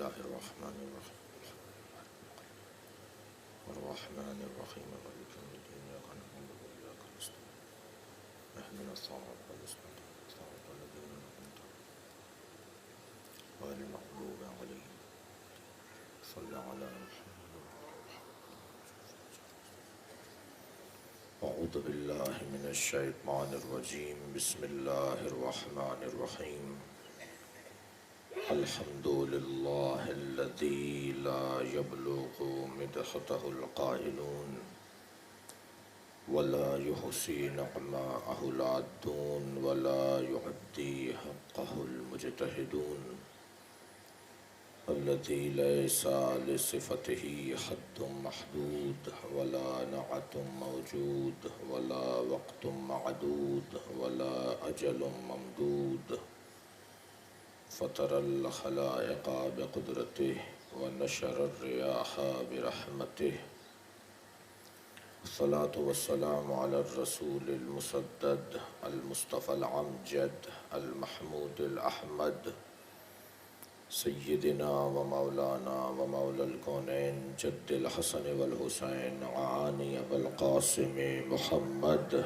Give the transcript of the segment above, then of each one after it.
الله الرحمن الرحيم الرحمن الرحيم مالك يوم الدين إياك نعبد وإياك نستعين اهدنا الصراط المستقيم صراط الذين أنعمت عليهم غير المغضوب عليهم صل على محمد. أعوذ بالله من الشيطان الرجيم بسم الله الرحمن الرحيم الحمد لله الذي لا يبلغ مدحته القائلون ولا يحصي نعماءه العادون ولا يعدي حقه المجتهدون الذي ليس لصفته حد محدود ولا نعت موجود ولا وقت معدود ولا أجل ممدود فطر الخلائق بقدرته ونشر الرياح برحمته الصلاة والسلام على الرسول المسدد المصطفى العمجد المحمود الأحمد سيدنا ومولانا ومولى الكونين جد الحسن والحسين عاني أبا القاسم محمد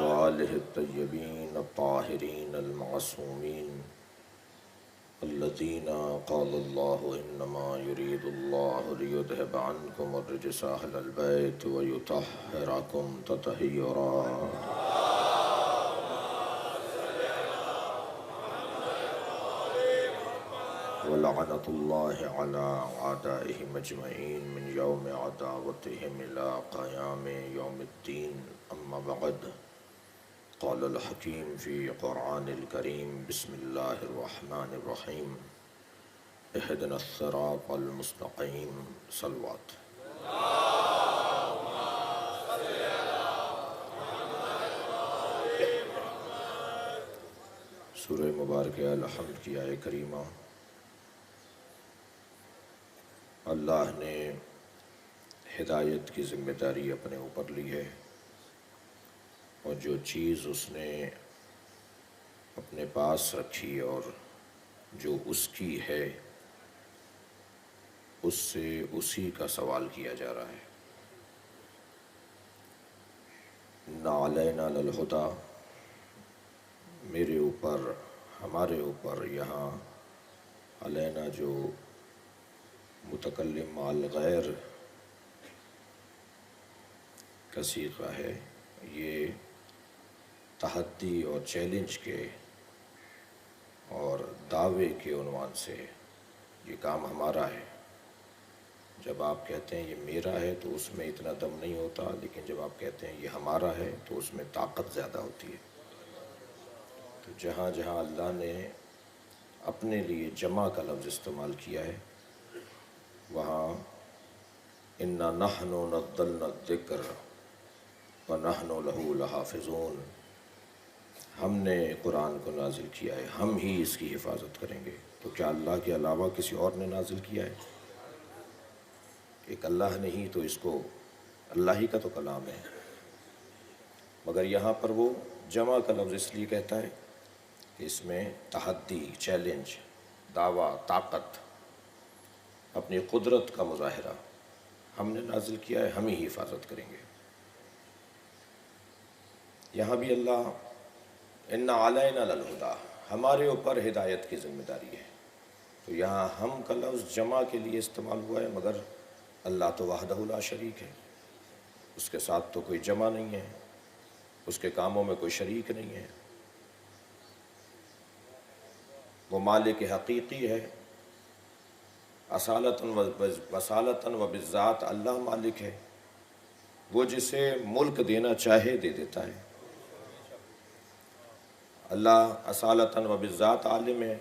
وآله الطيبين الطاهرين المعصومين الذين قال الله إنما يريد الله ليذهب عنكم الرجس أهل البيت ويطهركم تطهيرا. ولعنة الله على أعدائهم أجمعين من يوم عداوتهم إلى قيام يوم الدين. أما بعد قال الحكيم في قرآن الكريم بسم الله الرحمن الرحيم اهدنا الصراط المستقيم صلوات. سورہ مبارکہ الحمد کی آیہ کریمہ اللہ نے ہدایت کی ذمہ داری اپنے اوپر لی ہے، اور جو چیز اس نے اپنے پاس رکھی اور جو اس کی ہے اس سے اسی کا سوال کیا جا رہا ہے. اِنَّ عَلَيْنَا لَلْہُدَىٰ، میرے اوپر، ہمارے اوپر، یہاں علینا جو متکلم مع الغیر کا صیغہ ہے، یہ تحدی اور چیلنج کے اور دعوے کے عنوان سے یہ کام ہمارا ہے. جب آپ کہتے ہیں یہ میرا ہے تو اس میں اتنا دم نہیں ہوتا، لیکن جب آپ کہتے ہیں یہ ہمارا ہے تو اس میں طاقت زیادہ ہوتی ہے. تو جہاں جہاں اللہ نے اپنے لیے جمع کا لفظ استعمال کیا ہے وہاں اِنَّا نَحْنُ نَزَّلْنَا الذِّكْرَ وَنَحْنُ لَهُ لَحَافِظُونَ، ہم نے قرآن کو نازل کیا ہے، ہم ہی اس کی حفاظت کریں گے. تو کیا اللہ کے علاوہ کسی اور نے نازل کیا ہے؟ ایک اللہ نے ہی تو اس کو، اللہ ہی کا تو کلام ہے. مگر یہاں پر وہ جمع کا لفظ اس لیے کہتا ہے کہ اس میں تحدی، چیلنج، دعویٰ، طاقت، اپنی قدرت کا مظاہرہ، ہم نے نازل کیا ہے، ہم ہی حفاظت کریں گے. یہاں بھی اللہ اِنَّ عَلَيْنَا لَلْہُدَىٰ، ہمارے اوپر ہدایت کی ذمہ داری ہے. تو یہاں ہم کا لفظ جمع کے لیے استعمال ہوا ہے، مگر اللہ تو وحدہ لا شریک ہے، اس کے ساتھ تو کوئی جمع نہیں ہے، اس کے کاموں میں کوئی شریک نہیں ہے. وہ مالک حقیقی ہے، اصالتاً و بالذات اللہ مالک ہے. وہ جسے ملک دینا چاہے دے دیتا ہے. اللہ اصالتاً و بالذات عالم ہے،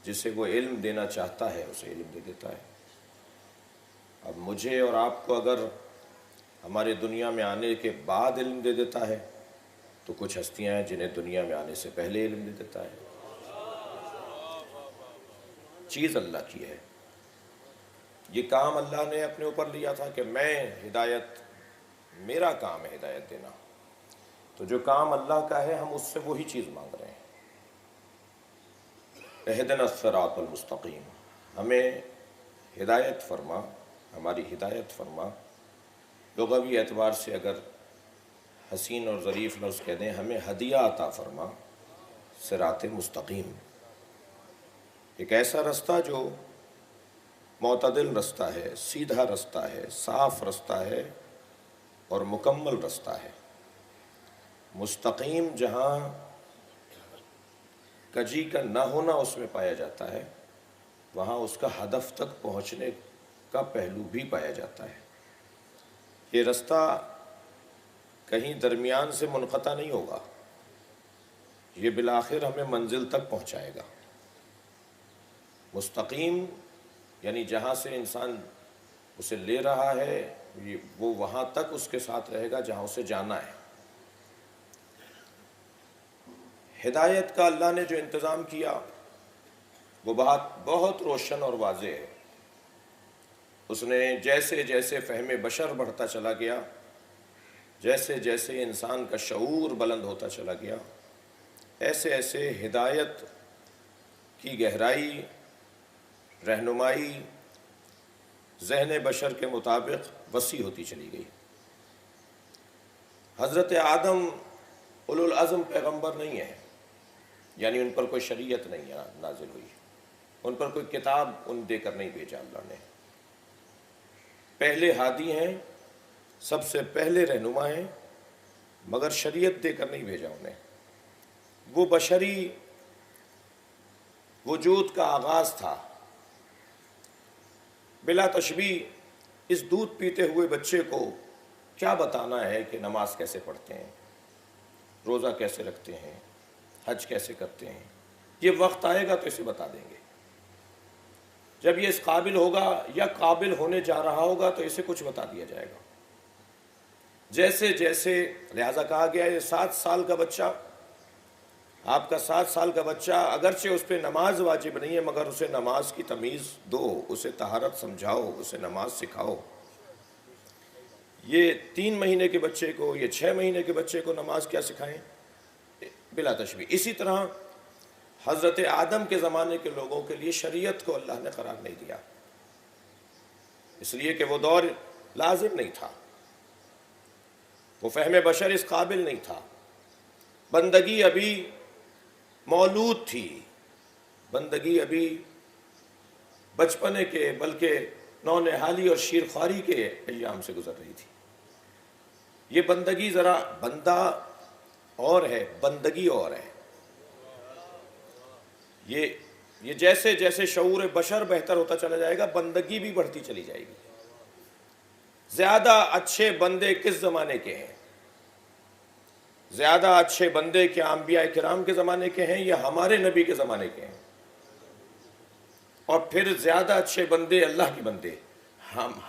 جسے وہ علم دینا چاہتا ہے اسے علم دے دیتا ہے. اب مجھے اور آپ کو اگر ہمارے دنیا میں آنے کے بعد علم دے دیتا ہے تو کچھ ہستیاں ہیں جنہیں دنیا میں آنے سے پہلے علم دے دیتا ہے. چیز اللہ کی ہے. یہ کام اللہ نے اپنے اوپر لیا تھا کہ میں ہدایت، میرا کام ہے ہدایت دینا. تو جو کام اللہ کا ہے ہم اس سے وہی چیز مانگ رہے ہیں۔ اہدنا الصراط المستقیم، ہمیں ہدایت فرما، ہماری ہدایت فرما۔ لغوی اعتبار سے اگر حسین اور ظریف لفظ کہہ دیں، ہمیں ہدیہ عطا فرما، صراط مستقیم، ایک ایسا رستہ جو معتدل رستہ ہے، سیدھا رستہ ہے، صاف رستہ ہے اور مکمل رستہ ہے۔ مستقیم جہاں کجی کا نہ ہونا اس میں پایا جاتا ہے، وہاں اس کا ہدف تک پہنچنے کا پہلو بھی پایا جاتا ہے۔ یہ رستہ کہیں درمیان سے منقطع نہیں ہوگا، یہ بالآخر ہمیں منزل تک پہنچائے گا۔ مستقیم یعنی جہاں سے انسان اسے لے رہا ہے وہ وہاں تک اس کے ساتھ رہے گا جہاں اسے جانا ہے۔ ہدایت کا اللہ نے جو انتظام کیا وہ بہت روشن اور واضح ہے۔ اس نے جیسے جیسے فہم بشر بڑھتا چلا گیا، جیسے جیسے انسان کا شعور بلند ہوتا چلا گیا، ایسے ایسے ہدایت کی گہرائی، رہنمائی ذہن بشر کے مطابق وسیع ہوتی چلی گئی۔ حضرت آدم اولو العزم پیغمبر نہیں ہے، یعنی ان پر کوئی شریعت نہیں نازل ہوئی، ان پر کوئی کتاب ان دے کر نہیں بھیجا اللہ نے۔ پہلے ہادی ہیں، سب سے پہلے رہنما ہیں، مگر شریعت دے کر نہیں بھیجا انہیں۔ وہ بشری وجود کا آغاز تھا۔ بلا تشبیہ اس دودھ پیتے ہوئے بچے کو کیا بتانا ہے کہ نماز کیسے پڑھتے ہیں، روزہ کیسے رکھتے ہیں، حج کیسے کرتے ہیں؟ یہ وقت آئے گا تو اسے بتا دیں گے۔ جب یہ اس قابل ہوگا یا قابل ہونے جا رہا ہوگا تو اسے کچھ بتا دیا جائے گا۔ جیسے جیسے لہذا کہا گیا ہے 7 سال کا بچہ، آپ کا 7 سال کا بچہ اگرچہ اس پہ نماز واجب نہیں ہے مگر اسے نماز کی تمیز دو، اسے طہارت سمجھاؤ، اسے نماز سکھاؤ۔ یہ 3 مہینے کے بچے کو، یہ 6 مہینے کے بچے کو نماز کیا سکھائیں؟ بلا تشبیہ۔ اسی طرح حضرت آدم کے زمانے کے لوگوں کے لیے شریعت کو اللہ نے قرار نہیں دیا، اس لیے کہ وہ دور لازم نہیں تھا، وہ فہم بشر اس قابل نہیں تھا، بندگی ابھی مولود تھی، بندگی ابھی بچپنے کے بلکہ نونہالی اور شیرخواری کے ایام سے گزر رہی تھی۔ یہ بندگی ذرا بندہ اور ہے، بندگی اور ہے۔ یہ جیسے جیسے شعور بشر بہتر ہوتا چلا جائے گا، بندگی بھی بڑھتی چلی جائے گی۔ زیادہ اچھے بندے کس زمانے کے ہیں؟ زیادہ اچھے بندے کیا انبیاء کرام کے زمانے کے ہیں یا ہمارے نبی کے زمانے کے ہیں؟ اور پھر زیادہ اچھے بندے اللہ کے بندے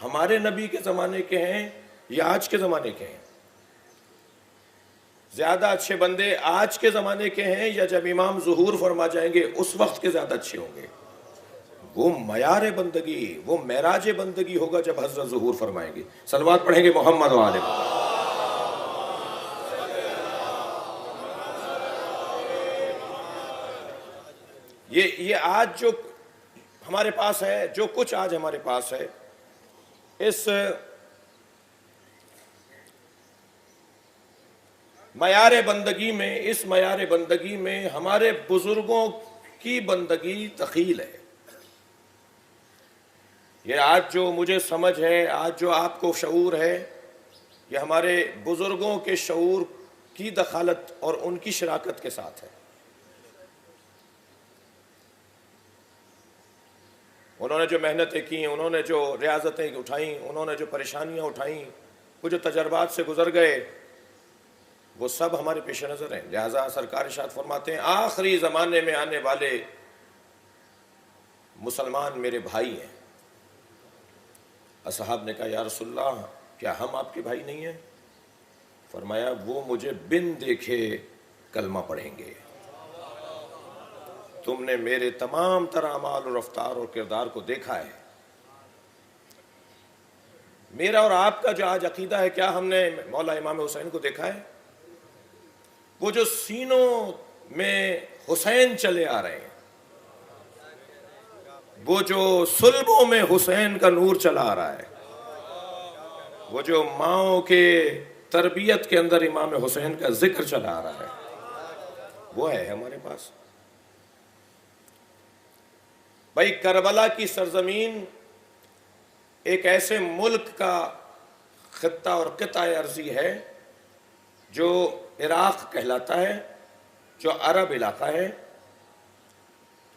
ہمارے نبی کے زمانے کے ہیں یا آج کے زمانے کے ہیں؟ زیادہ اچھے بندے آج کے زمانے کے ہیں یا جب امام ظہور فرما جائیں گے اس وقت کے زیادہ اچھے ہوں گے؟ وہ معیار بندگی، وہ معراج بندگی ہوگا جب حضرت ظہور فرمائیں گے۔ صلوات پڑھیں گے محمد و آل محمد۔ یہ آج جو ہمارے پاس ہے، جو کچھ آج ہمارے پاس ہے، اس معیار بندگی میں، اس معیار بندگی میں ہمارے بزرگوں کی بندگی دخیل ہے۔ یہ آج جو مجھے سمجھ ہے، آج جو آپ کو شعور ہے، یہ ہمارے بزرگوں کے شعور کی دخالت اور ان کی شراکت کے ساتھ ہے۔ انہوں نے جو محنتیں کی، انہوں نے جو ریاضتیں اٹھائیں، انہوں نے جو پریشانیاں اٹھائیں، وہ جو تجربات سے گزر گئے، وہ سب ہمارے پیش نظر ہیں۔ لہٰذا سرکار ارشاد فرماتے ہیں آخری زمانے میں آنے والے مسلمان میرے بھائی ہیں۔ اصحاب نے کہا یا رسول اللہ کیا ہم آپ کے بھائی نہیں ہیں؟ فرمایا وہ مجھے بن دیکھے کلمہ پڑھیں گے۔ تم نے میرے تمام تر اعمال اور رفتار اور کردار کو دیکھا ہے۔ میرا اور آپ کا جو آج عقیدہ ہے، کیا ہم نے مولا امام حسین کو دیکھا ہے؟ وہ جو سینوں میں حسین چلے آ رہے ہیں، وہ جو صلبوں میں حسین کا نور چلا آ رہا ہے، وہ جو ماؤں کے تربیت کے اندر امام حسین کا ذکر چلا آ رہا ہے، وہ ہے ہمارے پاس۔ بھائی کربلا کی سرزمین ایک ایسے ملک کا خطہ اور قطع ارضی ہے جو عراق کہلاتا ہے، جو عرب علاقہ ہے۔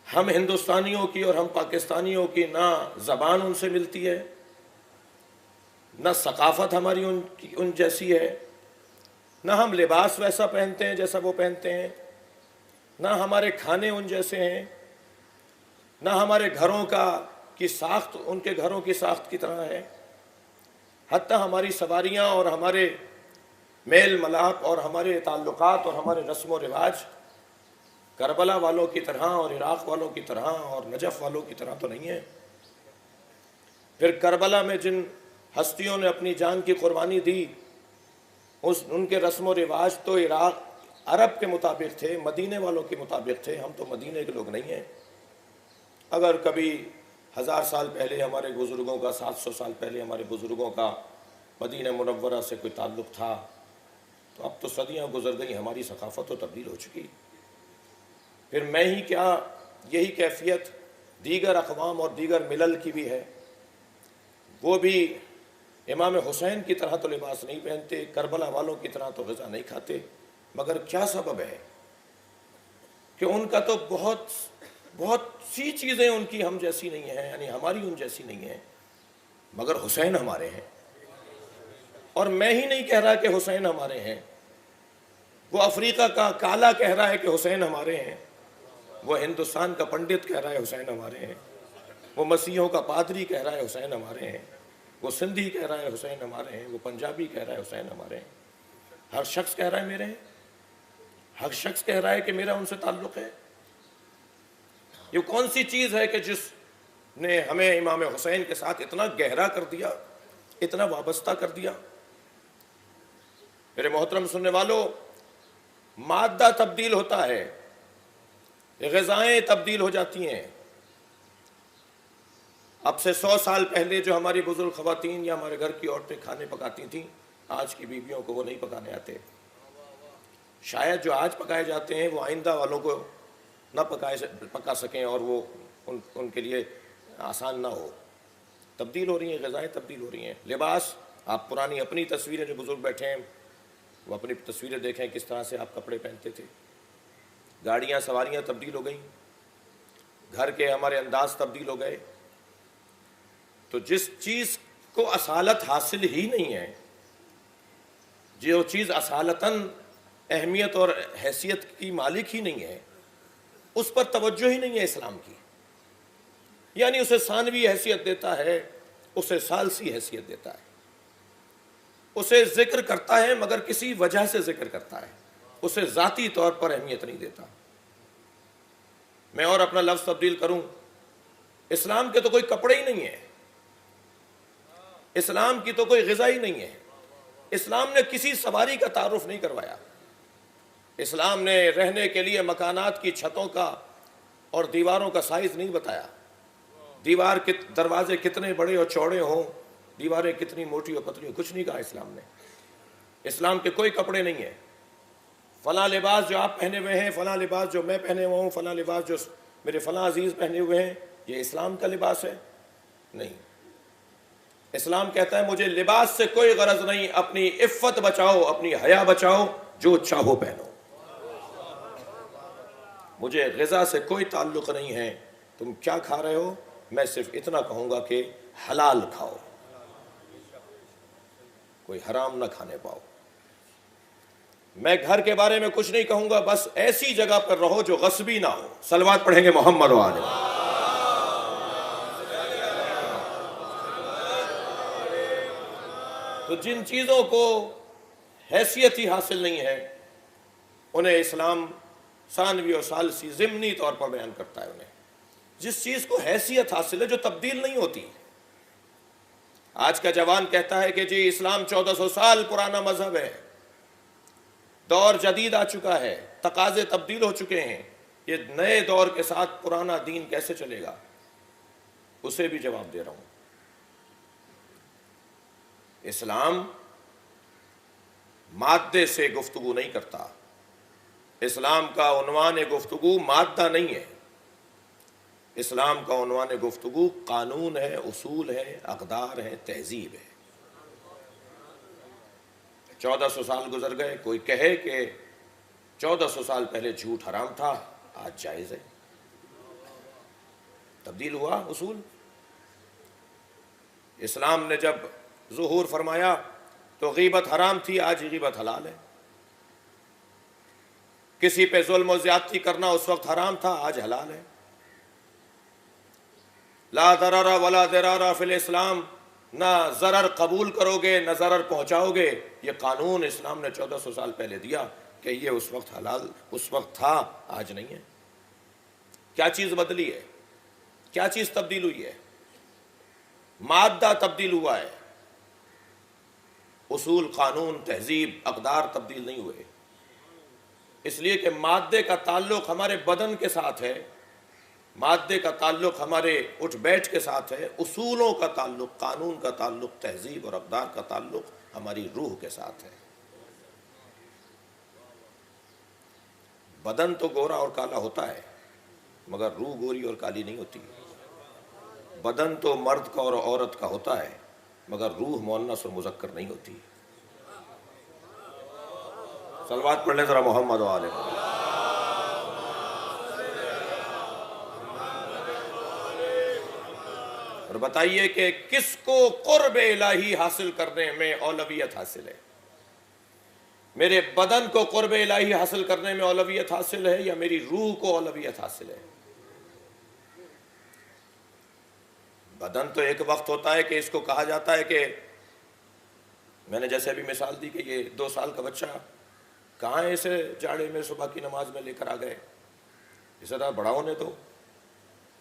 ہم ہندوستانیوں کی اور ہم پاکستانیوں کی نہ زبان ان سے ملتی ہے، نہ ثقافت ہماری ان جیسی ہے، نہ ہم لباس ویسا پہنتے ہیں جیسا وہ پہنتے ہیں، نہ ہمارے کھانے ان جیسے ہیں، نہ ہمارے گھروں کی ساخت ان کے گھروں کی ساخت کی طرح ہے۔ حتیٰ ہماری سواریاں اور ہمارے میل ملاپ اور ہمارے تعلقات اور ہمارے رسم و رواج کربلا والوں کی طرح اور عراق والوں کی طرح اور نجف والوں کی طرح تو نہیں ہے۔ پھر کربلا میں جن ہستیوں نے اپنی جان کی قربانی دی، ان کے رسم و رواج تو عراق عرب کے مطابق تھے، مدینے والوں کے مطابق تھے۔ ہم تو مدینے کے لوگ نہیں ہیں۔ اگر کبھی 1000 سال پہلے ہمارے بزرگوں کا، 700 سال پہلے ہمارے بزرگوں کا مدینہ منورہ سے کوئی تعلق تھا، تو اب تو صدیاں گزر گئی، ہماری ثقافت تو تبدیل ہو چکی۔ پھر میں ہی کیا، یہی کیفیت دیگر اقوام اور دیگر ملل کی بھی ہے۔ وہ بھی امام حسین کی طرح تو لباس نہیں پہنتے، کربلا والوں کی طرح تو غذا نہیں کھاتے، مگر کیا سبب ہے کہ ان کا تو بہت سی چیزیں ان کی ہم جیسی نہیں ہیں، یعنی ہماری ان جیسی نہیں ہیں، مگر حسین ہمارے ہیں۔ اور میں ہی نہیں کہہ رہا کہ حسین ہمارے ہیں، وہ افریقہ کا کالا کہہ رہا ہے کہ حسین ہمارے ہیں، وہ ہندوستان کا پنڈت کہہ رہا ہے حسین ہمارے ہیں، وہ مسیحوں کا پادری کہہ رہا ہے حسین ہمارے ہیں، وہ سندھی کہہ رہا ہے حسین ہمارے ہیں، وہ پنجابی کہہ رہا ہے حسین ہمارے ہیں۔ ہر شخص کہہ رہا ہے میرے ہیں، ہر شخص کہہ رہا ہے کہ میرا ان سے تعلق ہے۔ یہ کون سی چیز ہے کہ جس نے ہمیں امام حسین کے ساتھ اتنا گہرا کر دیا، اتنا وابستہ کر دیا؟ میرے محترم سننے والوں، مادہ تبدیل ہوتا ہے، غذائیں تبدیل ہو جاتی ہیں۔ اب سے 100 سال پہلے جو ہماری بزرگ خواتین یا ہمارے گھر کی عورتیں کھانے پکاتی تھیں، آج کی بیویوں کو وہ نہیں پکانے آتے۔ شاید جو آج پکائے جاتے ہیں وہ آئندہ والوں کو نہ پکا سکیں اور وہ ان کے لیے آسان نہ ہو۔ تبدیل ہو رہی ہیں، غذائیں تبدیل ہو رہی ہیں۔ لباس، آپ پرانی اپنی تصویریں، جو بزرگ بیٹھے ہیں وہ اپنی تصویریں دیکھیں کس طرح سے آپ کپڑے پہنتے تھے۔ گاڑیاں، سواریاں تبدیل ہو گئیں، گھر کے ہمارے انداز تبدیل ہو گئے۔ تو جس چیز کو اصالت حاصل ہی نہیں ہے، جو چیز اصالتاً اہمیت اور حیثیت کی مالک ہی نہیں ہے، اس پر توجہ ہی نہیں ہے اسلام کی۔ یعنی اسے ثانوی حیثیت دیتا ہے، اسے ثالثی حیثیت دیتا ہے، اسے ذکر کرتا ہے مگر کسی وجہ سے ذکر کرتا ہے، اسے ذاتی طور پر اہمیت نہیں دیتا۔ میں اور اپنا لفظ تبدیل کروں، اسلام کے تو کوئی کپڑے ہی نہیں ہیں، اسلام کی تو کوئی غذا ہی نہیں ہے، اسلام نے کسی سواری کا تعارف نہیں کروایا، اسلام نے رہنے کے لیے مکانات کی چھتوں کا اور دیواروں کا سائز نہیں بتایا، دیوار کے دروازے کتنے بڑے اور چوڑے ہوں، دیواریں کتنی موٹی اور پتلی ہوں، کچھ نہیں کہا اسلام نے۔ اسلام کے کوئی کپڑے نہیں ہیں، فلاں لباس جو آپ پہنے ہوئے ہیں، فلاں لباس جو میں پہنے ہوا ہوں، فلاں لباس جو میرے فلاں عزیز پہنے ہوئے ہیں، یہ اسلام کا لباس ہے؟ نہیں۔ اسلام کہتا ہے مجھے لباس سے کوئی غرض نہیں، اپنی عفت بچاؤ، اپنی حیا بچاؤ، جو چاہو پہنو۔ مجھے غذا سے کوئی تعلق نہیں ہے، تم کیا کھا رہے ہو، میں صرف اتنا کہوں گا کہ حلال کھاؤ، کوئی حرام نہ کھانے پاؤ۔ میں گھر کے بارے میں کچھ نہیں کہوں گا، بس ایسی جگہ پر رہو جو غصبی نہ ہو۔ صلوات پڑھیں گے محمد و آل محمد۔ تو جن چیزوں کو حیثیت ہی حاصل نہیں ہے، انہیں اسلام ثانوی اور ثالثی ضمنی طور پر بیان کرتا ہے۔ انہیں جس چیز کو حیثیت حاصل ہے، جو تبدیل نہیں ہوتی۔ آج کا جوان کہتا ہے کہ جی اسلام 1400 سال پرانا مذہب ہے، دور جدید آ چکا ہے، تقاضے تبدیل ہو چکے ہیں، یہ نئے دور کے ساتھ پرانا دین کیسے چلے گا؟ اسے بھی جواب دے رہا ہوں۔ اسلام مادے سے گفتگو نہیں کرتا، اسلام کا عنوان گفتگو مادہ نہیں ہے، اسلام کا عنوان گفتگو قانون ہے، اصول ہے، اقدار ہے، تہذیب ہے۔ 1400 سال گزر گئے، کوئی کہے کہ 1400 سال پہلے جھوٹ حرام تھا، آج جائز ہے۔ تبدیل ہوا اصول۔ اسلام نے جب ظہور فرمایا تو غیبت حرام تھی، آج غیبت حلال ہے۔ کسی پہ ظلم و زیادتی کرنا اس وقت حرام تھا، آج حلال ہے۔ لا ضرر ولا ضرار فی الاسلام، نہ ضرر قبول کرو گے نہ ضرر پہنچاؤ گے، یہ قانون اسلام نے 1400 سال پہلے دیا کہ یہ اس وقت حلال اس وقت تھا، آج نہیں ہے۔ کیا چیز بدلی ہے؟ کیا چیز تبدیل ہوئی ہے؟ مادہ تبدیل ہوا ہے، اصول، قانون، تہذیب، اقدار تبدیل نہیں ہوئے، اس لیے کہ مادے کا تعلق ہمارے بدن کے ساتھ ہے، مادے کا تعلق ہمارے اٹھ بیٹھ کے ساتھ ہے، اصولوں کا تعلق، قانون کا تعلق، تہذیب اور اقدار کا تعلق ہماری روح کے ساتھ ہے۔ بدن تو گورا اور کالا ہوتا ہے مگر روح گوری اور کالی نہیں ہوتی۔ بدن تو مرد کا اور عورت کا ہوتا ہے مگر روح مؤنث اور مذکر نہیں ہوتی۔ صلوات پڑھ لیں ذرا محمد و آل محمد۔ اور بتائیے کہ کس کو قرب الہی حاصل کرنے میں اولویت حاصل ہے؟ میرے بدن کو قرب الہی حاصل کرنے میں اولویت حاصل ہے یا میری روح کو اولویت حاصل ہے؟ بدن تو ایک وقت ہوتا ہے کہ اس کو کہا جاتا ہے کہ میں نے جیسے ابھی مثال دی کہ یہ 2 سال کا بچہ کہاں ہے، اسے جاڑے میں صبح کی نماز میں لے کر آ گئے، اسے ذرا بڑا ہونے دو۔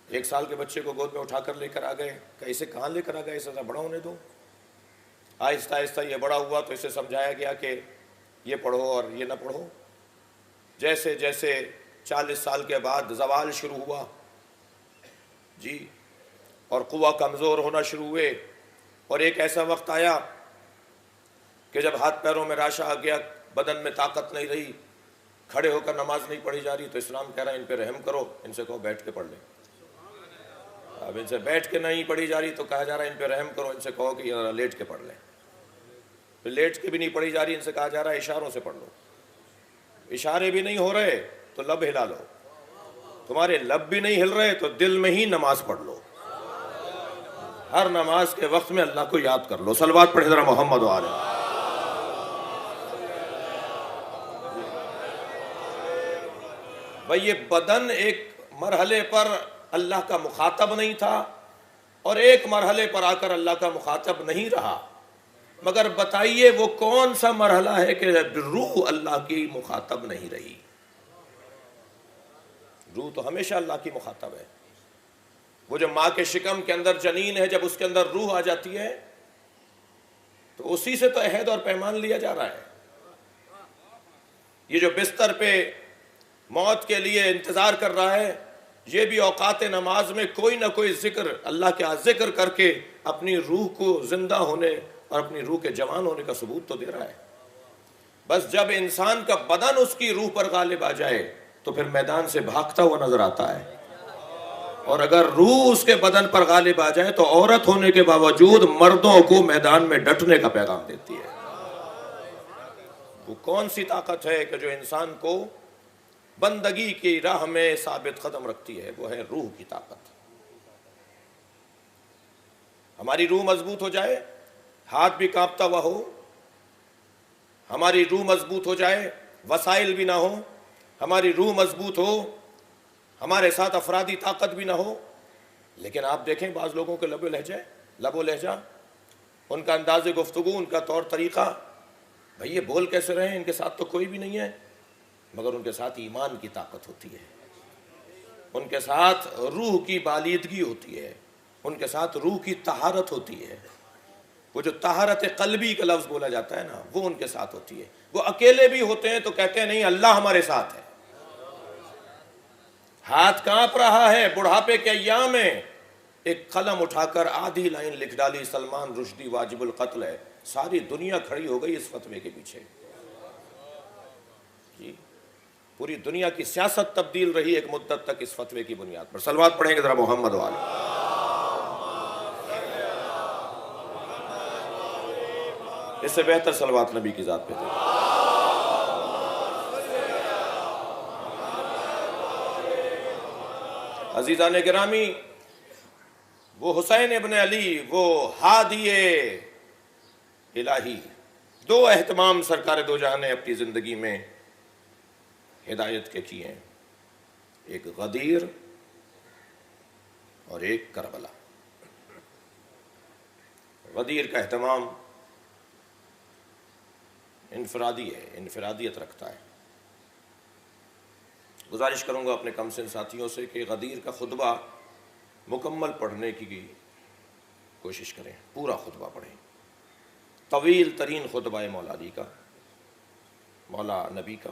1 سال کے بچے کو گود میں اٹھا کر لے کر آ گئے، کہ اسے کہاں لے کر آ گئے، اسے ذرا بڑا ہونے دو۔ آہستہ آہستہ یہ بڑا ہوا تو اسے سمجھایا گیا کہ یہ پڑھو اور یہ نہ پڑھو۔ جیسے جیسے 40 سال کے بعد زوال شروع ہوا جی، اور قوہ کمزور ہونا شروع ہوئے، اور ایک ایسا وقت آیا کہ جب ہاتھ پیروں میں راشا آ گیا، بدن میں طاقت نہیں رہی، کھڑے ہو کر نماز نہیں پڑھی جا رہی، تو اسلام کہہ رہا ہے ان پہ رحم کرو، ان سے کہو بیٹھ کے پڑھ لیں۔ اب ان سے بیٹھ کے نہیں پڑھی جا رہی تو کہا جا رہا ہے ان پہ رحم کرو، ان سے کہو کہ یہ لیٹ کے پڑھ لیں۔ پھر لیٹ کے بھی نہیں پڑھی جا رہی، ان سے کہا جا رہا ہے اشاروں سے پڑھ لو۔ اشارے بھی نہیں ہو رہے تو لب ہلا لو، تمہارے لب بھی نہیں ہل رہے تو دل میں ہی نماز پڑھ لو۔ ہر نماز کے وقت میں اللہ کو یاد کر لو۔ صلوات پڑھے ذرا محمد و آل محمد۔ بھئی یہ بدن ایک مرحلے پر اللہ کا مخاطب نہیں تھا اور ایک مرحلے پر آ کر اللہ کا مخاطب نہیں رہا، مگر بتائیے وہ کون سا مرحلہ ہے کہ روح اللہ کی مخاطب نہیں رہی؟ روح تو ہمیشہ اللہ کی مخاطب ہے۔ وہ جو ماں کے شکم کے اندر جنین ہے، جب اس کے اندر روح آ جاتی ہے تو اسی سے تو عہد اور پیمان لیا جا رہا ہے۔ یہ جو بستر پہ موت کے لیے انتظار کر رہا ہے، یہ بھی اوقات نماز میں کوئی نہ کوئی ذکر اللہ کے ذکر کر کے اپنی روح کو زندہ ہونے اور اپنی روح کے جوان ہونے کا ثبوت تو دے رہا ہے۔ بس جب انسان کا بدن اس کی روح پر غالب آ جائے تو پھر میدان سے بھاگتا ہوا نظر آتا ہے، اور اگر روح اس کے بدن پر غالب آ جائے تو عورت ہونے کے باوجود مردوں کو میدان میں ڈٹنے کا پیغام دیتی ہے۔ وہ کون سی طاقت ہے کہ جو انسان کو بندگی کی راہ میں ثابت قدم رکھتی ہے؟ وہ ہے روح کی طاقت۔ ہماری روح مضبوط ہو جائے، ہاتھ بھی کانپتا ہوا ہو، ہماری روح مضبوط ہو جائے، وسائل بھی نہ ہو، ہماری روح مضبوط ہو، ہمارے ساتھ افرادی طاقت بھی نہ ہو، لیکن آپ دیکھیں بعض لوگوں کے لب و لہجہ، ان کا انداز گفتگو، ان کا طور طریقہ، بھئی یہ بول کیسے رہے ہیں، ان کے ساتھ تو کوئی بھی نہیں ہے، مگر ان کے ساتھ ایمان کی طاقت ہوتی ہے، ان کے ساتھ روح کی بالیدگی ہوتی ہے، ان کے ساتھ روح کی طہارت ہوتی ہے۔ وہ جو طہارت قلبی کا لفظ بولا جاتا ہے نا، وہ ان کے ساتھ ہوتی ہے۔ وہ اکیلے بھی ہوتے ہیں تو کہتے ہیں نہیں اللہ ہمارے ساتھ ہے۔ ہاتھ کانپ رہا ہے، بڑھاپے کے ایام میں ایک قلم اٹھا کر آدھی لائن لکھ ڈالی، سلمان رشدی واجب القتل ہے، ساری دنیا کھڑی ہو گئی اس فتوے کے پیچھے جی۔ پوری دنیا کی سیاست تبدیل رہی ایک مدت تک اس فتوے کی بنیاد پر۔ صلوات پڑھیں گے ذرا محمد والے۔ اس سے بہتر صلوات نبی کی ذات پہ دیں۔ عزیزان گرامی، وہ حسین ابن علی، وہ ہادی الہی، دو اہتمام سرکار دو جہاں نے اپنی زندگی میں ہدایت کے کیے ہیں، ایک غدیر اور ایک کربلا۔ غدیر کا اہتمام انفرادی ہے، انفرادیت رکھتا ہے۔ گزارش کروں گا اپنے کم سن ساتھیوں سے کہ غدیر کا خطبہ مکمل پڑھنے کی کوشش کریں، پورا خطبہ پڑھیں۔ طویل ترین خطبہ ہے مولا علی کا، مولا نبی کا،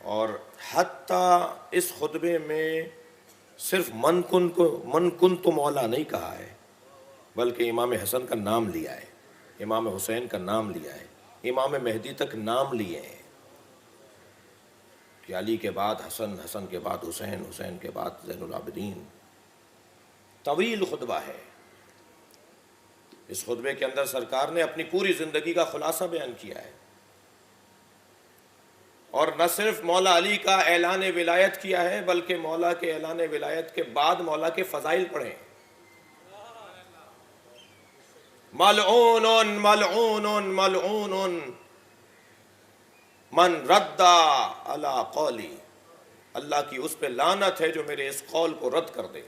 اور حتیٰ اس خطبے میں صرف من کن تو مولا نہیں کہا ہے، بلکہ امام حسن کا نام لیا ہے، امام حسین کا نام لیا ہے، امام مہدی تک نام لیے ہیں کہ علی کے بعد حسن، حسن کے بعد حسین، حسین کے بعد زین العابدین۔ طویل خطبہ ہے۔ اس خطبے کے اندر سرکار نے اپنی پوری زندگی کا خلاصہ بیان کیا ہے، اور نہ صرف مولا علی کا اعلان ولایت کیا ہے، بلکہ مولا کے اعلان ولایت کے بعد مولا کے فضائل پڑھیں۔ ملعون ملعون ملعون من رد علی قولی، اللہ کی اس پہ لعنت ہے جو میرے اس قول کو رد کر دے۔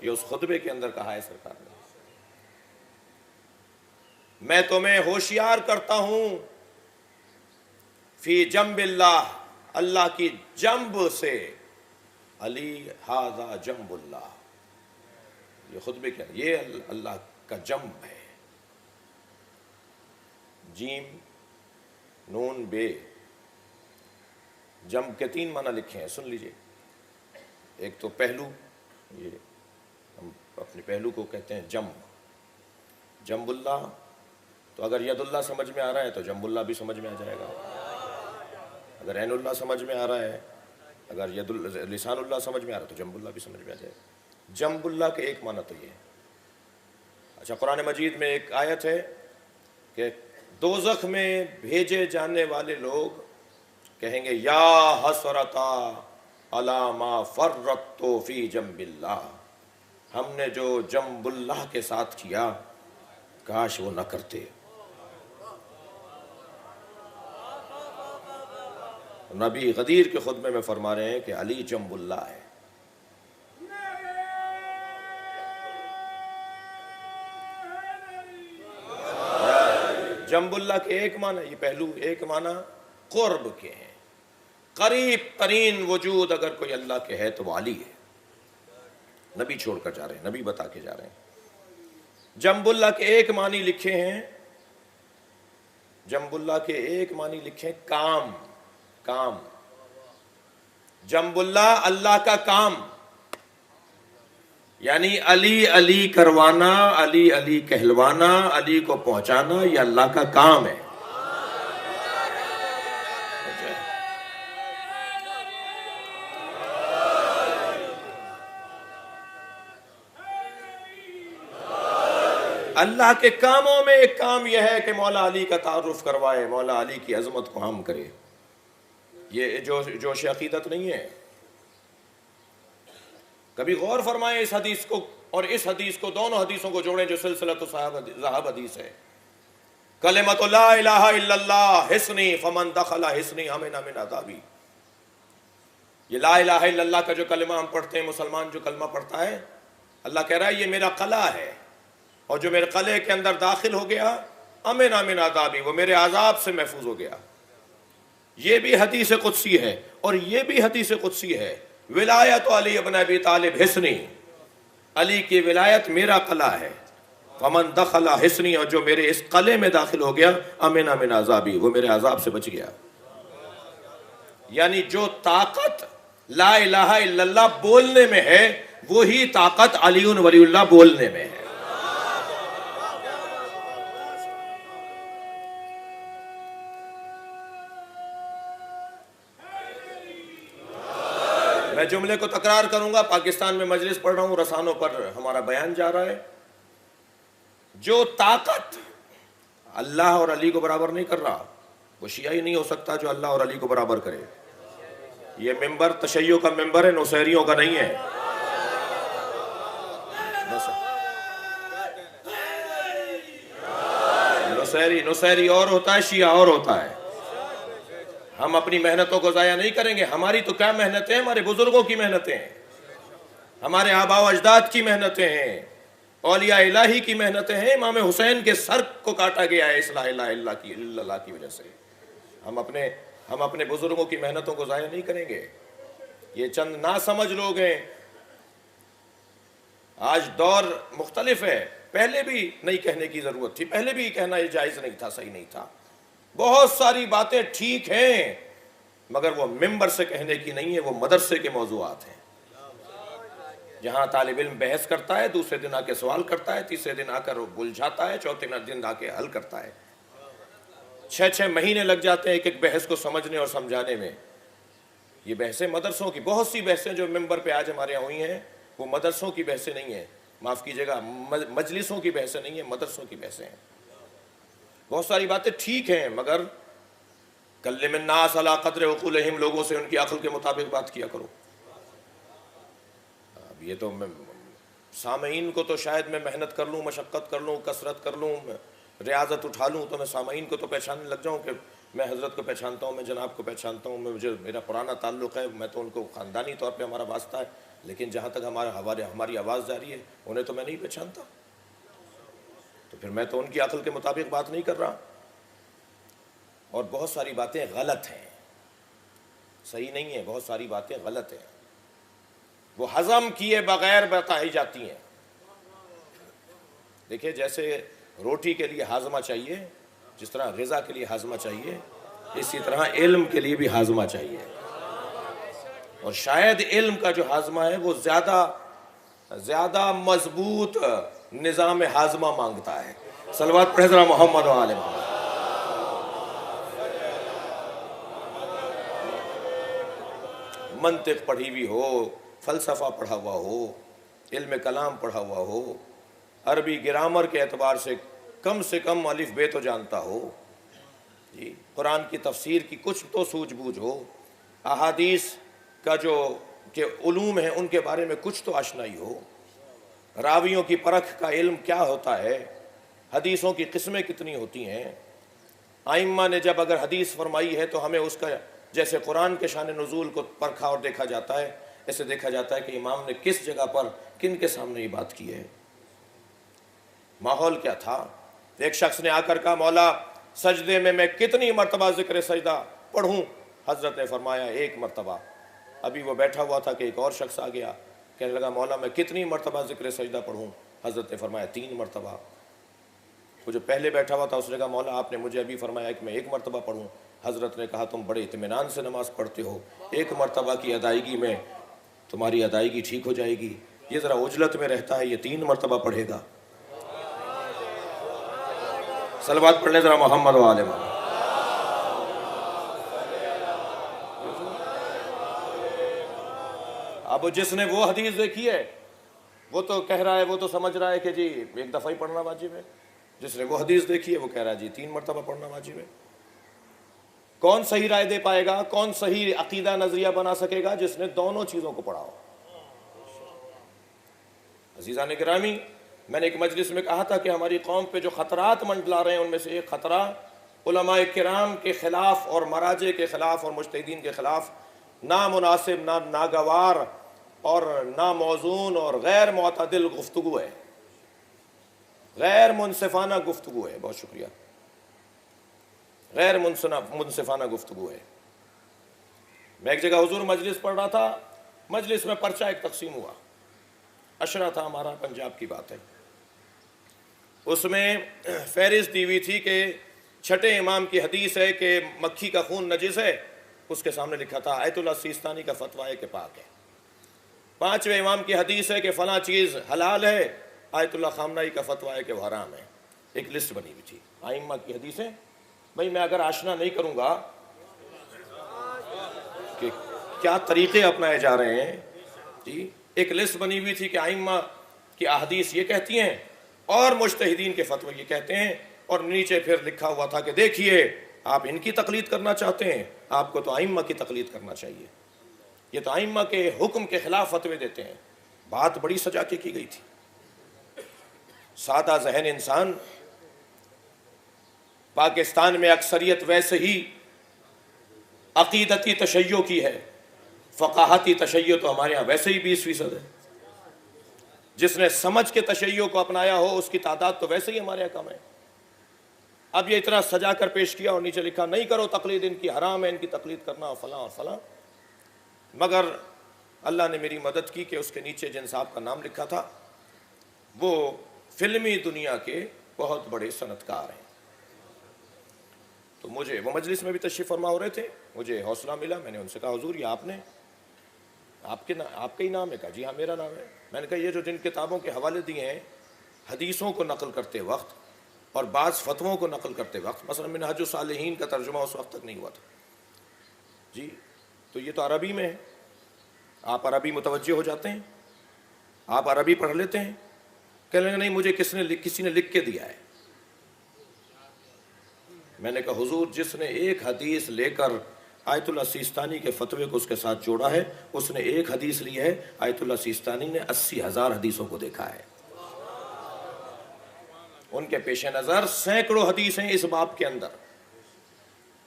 یہ اس خطبے کے اندر کہا ہے سرکار نے۔ میں تمہیں ہوشیار کرتا ہوں فی جنب اللہ، اللہ کی جنب سے، علی ھذا جنب اللہ، یہ خطبے کیا، یہ اللہ کا جنب ہے۔ جیم نون بے، جنب کے 3 معنی لکھے ہیں، سن لیجئے۔ ایک تو پہلو، یہ ہم اپنے پہلو کو کہتے ہیں جنب، جنب اللہ، تو اگر ید اللہ سمجھ میں آ رہا ہے تو جنب اللہ بھی سمجھ میں آ جائے گا، اگر عین اللہ سمجھ میں آ رہا ہے، اگر لسان اللہ سمجھ میں آ رہا ہے تو جنب اللہ بھی سمجھ میں آ جائے گا۔ جنب اللہ کے ایک معنی تو یہ ہے۔ اچھا، قرآن مجید میں ایک آیت ہے کہ دوزخ میں بھیجے جانے والے لوگ کہیں گے یا حسرتا علی ما فرطت فی جنب اللہ، ہم نے جو جنب اللہ کے ساتھ کیا کاش وہ نہ کرتے۔ نبی غدیر کے خطبے میں فرما رہے ہیں کہ علی جنب اللہ ہے۔ جنب اللہ کے ایک معنی، یہ پہلو ایک معنی قرب کے ہیں، قریب ترین وجود اگر کوئی اللہ کے ہے تو وہ علی ہے۔ نبی چھوڑ کر جا رہے ہیں، نبی بتا کے جا رہے ہیں۔ جنب اللہ کے ایک معنی لکھے ہیں، جنب اللہ کے ایک معنی لکھے کام، کام، جنب اللہ اللہ کا کام، یعنی علی علی کروانا، علی علی کہلوانا، علی کو پہنچانا، یہ اللہ کا کام ہے۔ اللہ کے کاموں میں ایک کام یہ ہے کہ مولا علی کا تعارف کروائے، مولا علی کی عظمت کو عام کرے۔ یہ جوش عقیدت نہیں ہے۔ کبھی غور فرمائیں اس حدیث کو اور اس حدیث کو، دونوں حدیثوں کو جوڑیں جو سلسلۃ ذہب حدیث ہے۔ کلمۃ لا الہ الا اللہ حصنی فمن دخل حصنی امن من عذابی۔ یہ لا الہ الا اللہ کا جو کلمہ ہم پڑھتے ہیں، مسلمان جو کلمہ پڑھتا ہے، اللہ کہہ رہا ہے یہ میرا قلعہ ہے، اور جو میرے قلعے کے اندر داخل ہو گیا امن من عذابی، وہ میرے عذاب سے محفوظ ہو گیا۔ یہ بھی حدیث قدسی ہے، اور یہ بھی حدیث قدسی ہے، ولایت علی ابن ابی طالب حصنی، علی کی ولایت میرا قلعہ ہے۔ فمن دخل حصنی، اور جو میرے اس قلعے میں داخل ہو گیا، امن من عذابی، وہ میرے عذاب سے بچ گیا۔ یعنی جو طاقت لا الہ الا اللہ بولنے میں ہے، وہی طاقت علی ولی اللہ بولنے میں ہے۔ میں جملے کو تکرار کروں گا، پاکستان میں مجلس پڑھ رہا ہوں، رسانوں پر ہمارا بیان جا رہا ہے۔ جو طاقت اللہ اور علی کو برابر نہیں کر رہا، وہ شیعہ ہی نہیں ہو سکتا جو اللہ اور علی کو برابر کرے۔ یہ ممبر تشیع کا ممبر ہے، نصیریوں کا نہیں ہے۔ نصیری اور ہوتا ہے، شیعہ اور ہوتا ہے۔ ہم اپنی محنتوں کو ضائع نہیں کریں گے۔ ہماری تو کیا محنتیں ہیں، ہمارے بزرگوں کی محنتیں ہیں، ہمارے آباء و اجداد کی محنتیں ہیں، اولیاء الہی کی محنتیں ہیں۔ امام حسین کے سر کو کاٹا گیا ہے اس لا الہ الا اللہ کی وجہ سے۔ ہم اپنے بزرگوں کی محنتوں کو ضائع نہیں کریں گے۔ یہ چند ناسمجھ لوگ ہیں۔ آج دور مختلف ہے، پہلے بھی نہیں کہنے کی ضرورت تھی، پہلے بھی کہنا یہ جائز نہیں تھا، صحیح نہیں تھا۔ بہت ساری باتیں ٹھیک ہیں، مگر وہ ممبر سے کہنے کی نہیں ہے، وہ مدرسے کے موضوعات ہیں۔ جہاں طالب علم بحث کرتا ہے، دوسرے دن آ کے سوال کرتا ہے، تیسرے دن آ کر بلجھاتا ہے، چوتھے دن آ کے حل کرتا ہے۔ 6 مہینے لگ جاتے ہیں ایک ایک بحث کو سمجھنے اور سمجھانے میں۔ یہ بحثیں مدرسوں کی، بہت سی بحثیں جو ممبر پہ آج ہمارے یہاں ہوئی ہیں، وہ مدرسوں کی بحثیں نہیں ہیں، معاف کیجیے گا، مجلسوں کی بحثیں نہیں ہیں، مدرسوں کی بحثیں ہیں۔ بہت ساری باتیں ٹھیک ہیں، مگر کلم الناس علی قدر عقولہم، لوگوں سے ان کی عقل کے مطابق بات کیا کرو۔ اب یہ تو سامعین کو تو شاید میں محنت کر لوں، مشقت کر لوں، کثرت کر لوں، ریاضت اٹھا لوں، تو میں سامعین کو تو پہچاننے لگ جاؤں کہ میں حضرت کو پہچانتا ہوں، میں جناب کو پہچانتا ہوں، مجھے میرا پرانا تعلق ہے، میں تو ان کو خاندانی طور پہ ہمارا واسطہ ہے، لیکن جہاں تک ہماری آواز جاری ہے، انہیں تو میں نہیں پہچانتا، تو پھر میں تو ان کی عقل کے مطابق بات نہیں کر رہا۔ اور بہت ساری باتیں غلط ہیں، صحیح نہیں ہیں، بہت ساری باتیں غلط ہیں، وہ ہضم کیے بغیر بتائی جاتی ہیں۔ دیکھیں، جیسے روٹی کے لیے ہاضمہ چاہیے، جس طرح غذا کے لیے ہاضمہ چاہیے، اسی طرح علم کے لیے بھی ہاضمہ چاہیے۔ اور شاید علم کا جو ہاضمہ ہے وہ زیادہ مضبوط نظام ہاضمہ مانگتا ہے۔ صلوات پڑھیں ذرا محمد و آل محمد۔ منطق پڑھی ہوئی ہو، فلسفہ پڑھا ہوا ہو، علم کلام پڑھا ہوا ہو، عربی گرامر کے اعتبار سے کم الف بے تو جانتا ہو، جی، قرآن کی تفسیر کی کچھ تو سوجھ بوجھ ہو، احادیث کا جو کہ علوم ہیں ان کے بارے میں کچھ تو آشنائی ہو، راویوں کی پرکھ کا علم کیا ہوتا ہے، حدیثوں کی قسمیں کتنی ہوتی ہیں۔ ائمہ نے جب اگر حدیث فرمائی ہے تو ہمیں اس کا جیسے قرآن کے شان نزول کو پرکھا اور دیکھا جاتا ہے، ایسے دیکھا جاتا ہے کہ امام نے کس جگہ پر کن کے سامنے یہ بات کی ہے، ماحول کیا تھا۔ ایک شخص نے آ کر کہا، مولا سجدے میں کتنی مرتبہ ذکر سجدہ پڑھوں؟ حضرت نے فرمایا 1 مرتبہ۔ ابھی وہ بیٹھا ہوا تھا کہ ایک اور شخص آ گیا، کہنے لگا مولا میں کتنی مرتبہ ذکر سجدہ پڑھوں؟ حضرت نے فرمایا 3 مرتبہ۔ وہ جو پہلے بیٹھا ہوا تھا اس نے کہا مولا آپ نے مجھے ابھی فرمایا کہ میں 1 مرتبہ پڑھوں۔ حضرت نے کہا تم بڑے اطمینان سے نماز پڑھتے ہو، 1 مرتبہ کی ادائیگی میں تمہاری ادائیگی ٹھیک ہو جائے گی، یہ ذرا عجلت میں رہتا ہے، یہ 3 مرتبہ پڑھے گا۔ صلوات پڑھ لیں ذرا محمد و آل محمد۔ اب جس نے وہ حدیث دیکھی ہے وہ تو کہہ رہا ہے، وہ تو سمجھ رہا ہے کہ جی 1 دفعہ ہی پڑھنا واجب ہے۔ جس نے وہ حدیث دیکھی ہے وہ کہہ رہا ہے جی 3 مرتبہ پڑھنا واجب ہے۔ کون صحیح رائے دے پائے گا، کون صحیح عقیدہ نظریہ بنا سکے گا؟ جس نے دونوں چیزوں کو پڑھا ہو۔ عزیزان گرامی، میں نے ایک مجلس میں کہا تھا کہ ہماری قوم پہ جو خطرات منڈلا رہے ہیں ان میں سے ایک خطرہ علماء کرام کے خلاف اور مراجع کے خلاف اور مجتہدین کے خلاف نامناسب، ناگوار اور ناموزون اور غیر معتدل گفتگو ہے، غیر منصفانہ گفتگو ہے۔ بہت شکریہ۔ غیر منصفانہ گفتگو ہے۔ میں ایک جگہ حضور مجلس پڑھ رہا تھا، مجلس میں پرچہ ایک تقسیم ہوا، عشرہ تھا ہمارا، پنجاب کی بات ہے۔ اس میں فہرست دی ہوئی تھی کہ چھٹے امام کی حدیث ہے کہ مکھی کا خون نجس ہے، اس کے سامنے لکھا تھا آیت اللہ سیستانی کا فتویٰ ہے کہ پاک ہے۔ پانچویں امام کی حدیث ہے کہ فلاں چیز حلال ہے، آیت اللہ خامنائی کا فتویٰ ہے کہ وہ حرام ہے۔ ایک لسٹ بنی ہوئی تھی ائمہ کی حدیثیں۔ بھائی میں اگر آشنا نہیں کروں گا کہ کیا طریقے اپنائے جا رہے ہیں، جی ایک لسٹ بنی ہوئی تھی کہ ائمہ کی احادیث یہ کہتی ہیں اور مجتہدین کے فتوے یہ کہتے ہیں، اور نیچے پھر لکھا ہوا تھا کہ دیکھیے آپ ان کی تقلید کرنا چاہتے ہیں، آپ کو تو ائمہ کی تقلید کرنا چاہیے، یہ تو ائمہ کے حکم کے خلاف فتوے دیتے ہیں۔ بات بڑی سجا کے کی گئی تھی۔ سادہ ذہن انسان، پاکستان میں اکثریت ویسے ہی عقیدتی تشیع کی ہے، فقاہتی تشیع تو ہمارے ہاں ویسے ہی 20% ہے۔ جس نے سمجھ کے تشیع کو اپنایا ہو اس کی تعداد تو ویسے ہی ہمارے یہاں کم ہے۔ اب یہ اتنا سجا کر پیش کیا اور نیچے لکھا نہیں کرو تقلید ان کی، حرام ہے ان کی تقلید کرنا، اور فلاں اور فلاں۔ مگر اللہ نے میری مدد کی کہ اس کے نیچے جن صاحب کا نام لکھا تھا وہ فلمی دنیا کے بہت بڑے صنعت کار ہیں۔ تو مجھے وہ مجلس میں بھی تشریف فرما ہو رہے تھے، مجھے حوصلہ ملا، میں نے ان سے کہا حضور یہ آپ کا ہی نام ہے؟ کہا جی ہاں میرا نام ہے۔ میں نے کہا یہ جو جن کتابوں کے حوالے دیے ہیں حدیثوں کو نقل کرتے وقت اور بعض فتووں کو نقل کرتے وقت، مثلا منہاج الصالحین کا ترجمہ اس وقت تک نہیں ہوا تھا جی، تو یہ تو عربی میں ہے، آپ عربی متوجہ ہو جاتے ہیں، آپ عربی پڑھ لیتے ہیں؟ کہنے لگے نہیں مجھے کسی نے لکھ کے دیا ہے۔ میں نے کہا حضور جس نے ایک حدیث لے کر آیت اللہ سیستانی کے فتوے کو اس کے ساتھ جوڑا ہے، اس نے ایک حدیث لی ہے، آیت اللہ سیستانی نے 80,000 حدیثوں کو دیکھا ہے۔ ان کے پیش نظر سینکڑوں حدیث ہیں اس باب کے اندر،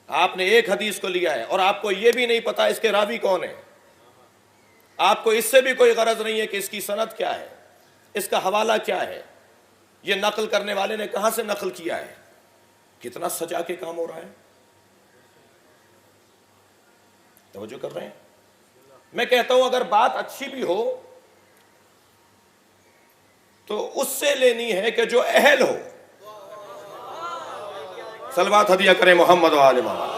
آپ نے ایک حدیث کو لیا ہے اور آپ کو یہ بھی نہیں پتا اس کے راوی کون ہے، آپ کو اس سے بھی کوئی غرض نہیں ہے کہ اس کی سند کیا ہے، اس کا حوالہ کیا ہے، یہ نقل کرنے والے نے کہاں سے نقل کیا ہے۔ کتنا سجا کے کام ہو رہا ہے، توجہ کر رہے ہیں؟ میں کہتا ہوں اگر بات اچھی بھی ہو تو اس سے لینی ہے کہ جو اہل ہو۔ صلوات ہدیہ کریں محمد و آل محمد۔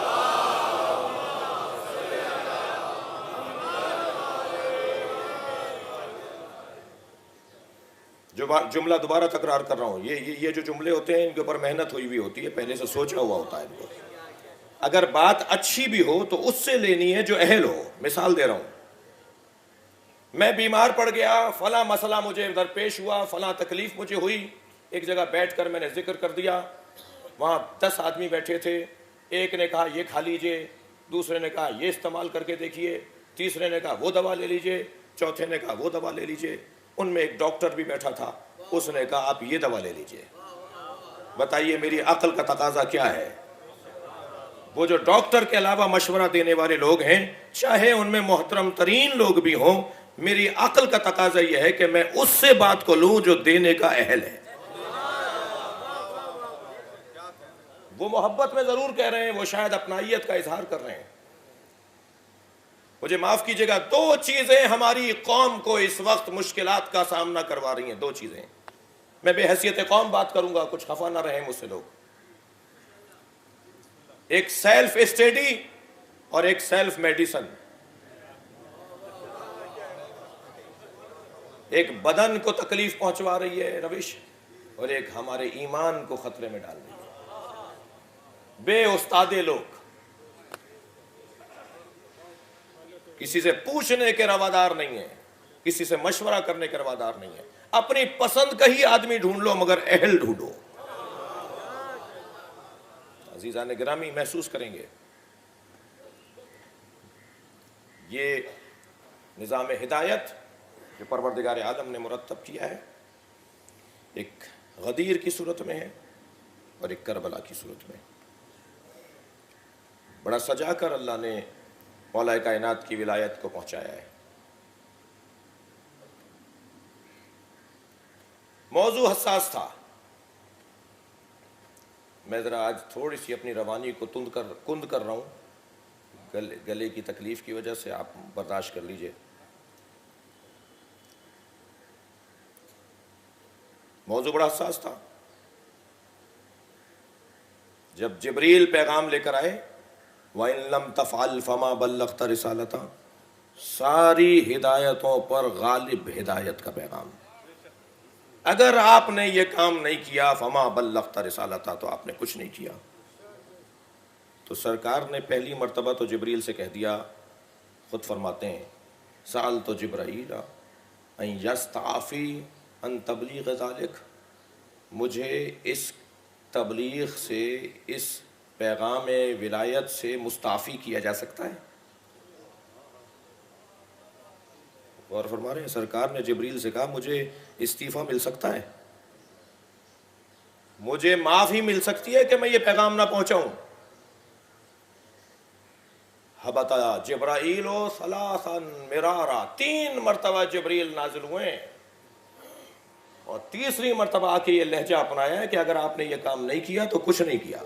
جو جملہ دوبارہ تکرار کر رہا ہوں، یہ جو جملے ہوتے ہیں ان کے اوپر محنت ہوئی ہوتی ہے، پہلے سے سوچا ہوا ہوتا ہے ان کو۔ اگر بات اچھی بھی ہو تو اس سے لینی ہے جو اہل ہو۔ مثال دے رہا ہوں، میں بیمار پڑ گیا، فلاں مسئلہ مجھے درپیش ہوا، فلاں تکلیف مجھے ہوئی، ایک جگہ بیٹھ کر میں نے ذکر کر دیا، وہاں 10 آدمی بیٹھے تھے، ایک نے کہا یہ کھا لیجئے، دوسرے نے کہا یہ استعمال کر کے دیکھیے، تیسرے نے کہا وہ دوا لے لیجئے، چوتھے نے کہا وہ دوا لے لیجئے، ان میں ایک ڈاکٹر بھی بیٹھا تھا، اس نے کہا آپ یہ دوا لے لیجئے۔ بتائیے میری عقل کا تقاضا کیا ہے؟ وہ جو ڈاکٹر کے علاوہ مشورہ دینے والے لوگ ہیں، چاہے ان میں محترم ترین لوگ بھی ہوں، میری عقل کا تقاضا یہ ہے کہ میں اس سے بات کو لوں جو دینے کا اہل ہے۔ وہ محبت میں ضرور کہہ رہے ہیں، وہ شاید اپنائیت کا اظہار کر رہے ہیں۔ مجھے معاف کیجئے گا، 2 چیزیں ہماری قوم کو اس وقت مشکلات کا سامنا کروا رہی ہیں، 2 چیزیں۔ میں بے حیثیت قوم بات کروں گا، کچھ خفا نہ رہیں مجھ سے لوگ۔ ایک سیلف اسٹڈی اور ایک سیلف میڈیسن۔ ایک بدن کو تکلیف پہنچوا رہی ہے روش، اور ایک ہمارے ایمان کو خطرے میں ڈال رہی ہے۔ بے استادے لوگ، کسی سے پوچھنے کے روادار نہیں ہیں، کسی سے مشورہ کرنے کے روادار نہیں ہیں۔ اپنی پسند کا ہی آدمی ڈھونڈ لو مگر اہل ڈھونڈو۔ عزیزان گرامی محسوس کریں گے یہ نظام ہدایت جو پروردگار عالم نے مرتب کیا ہے، ایک غدیر کی صورت میں ہے اور ایک کربلا کی صورت میں۔ بڑا سجا کر اللہ نے مولا کائنات کی ولایت کو پہنچایا ہے۔ موضوع حساس تھا، میں ذرا آج تھوڑی سی اپنی روانی کو کند کر رہا ہوں، گلے کی تکلیف کی وجہ سے، آپ برداشت کر لیجئے۔ موضوع بڑا حساس تھا، جب جبریل پیغام لے کر آئے وَإِن لَمْ تَفْعَلْ فَمَا بَلَّغْتَ رِسَالَتَهُ، ساری ہدایتوں پر غالب ہدایت کا پیغام. اگر آپ نے یہ کام نہیں کیا فما بلغت رسالتہ، تو آپ نے کچھ نہیں کیا. تو سرکار نے پہلی مرتبہ تو جبریل سے کہہ دیا، خود فرماتے ہیں سألت جبرائیل ان یستعفی ان تبلیغ ذالک، مجھے اس تبلیغ سے، اس پیغام ولایت سے مستعفی کیا جا سکتا ہے؟ اور فرما رہے ہیں سرکار نے جبریل سے کہا مجھے استعفیٰ مل سکتا ہے، مجھے معافی مل سکتی ہے کہ میں یہ پیغام نہ پہنچاؤں. حبط جبرائیل ثلاثا مرارا، 3 مرتبہ جبریل نازل ہوئے اور تیسری مرتبہ آ کے یہ لہجہ اپنایا ہے کہ اگر آپ نے یہ کام نہیں کیا تو کچھ نہیں کیا.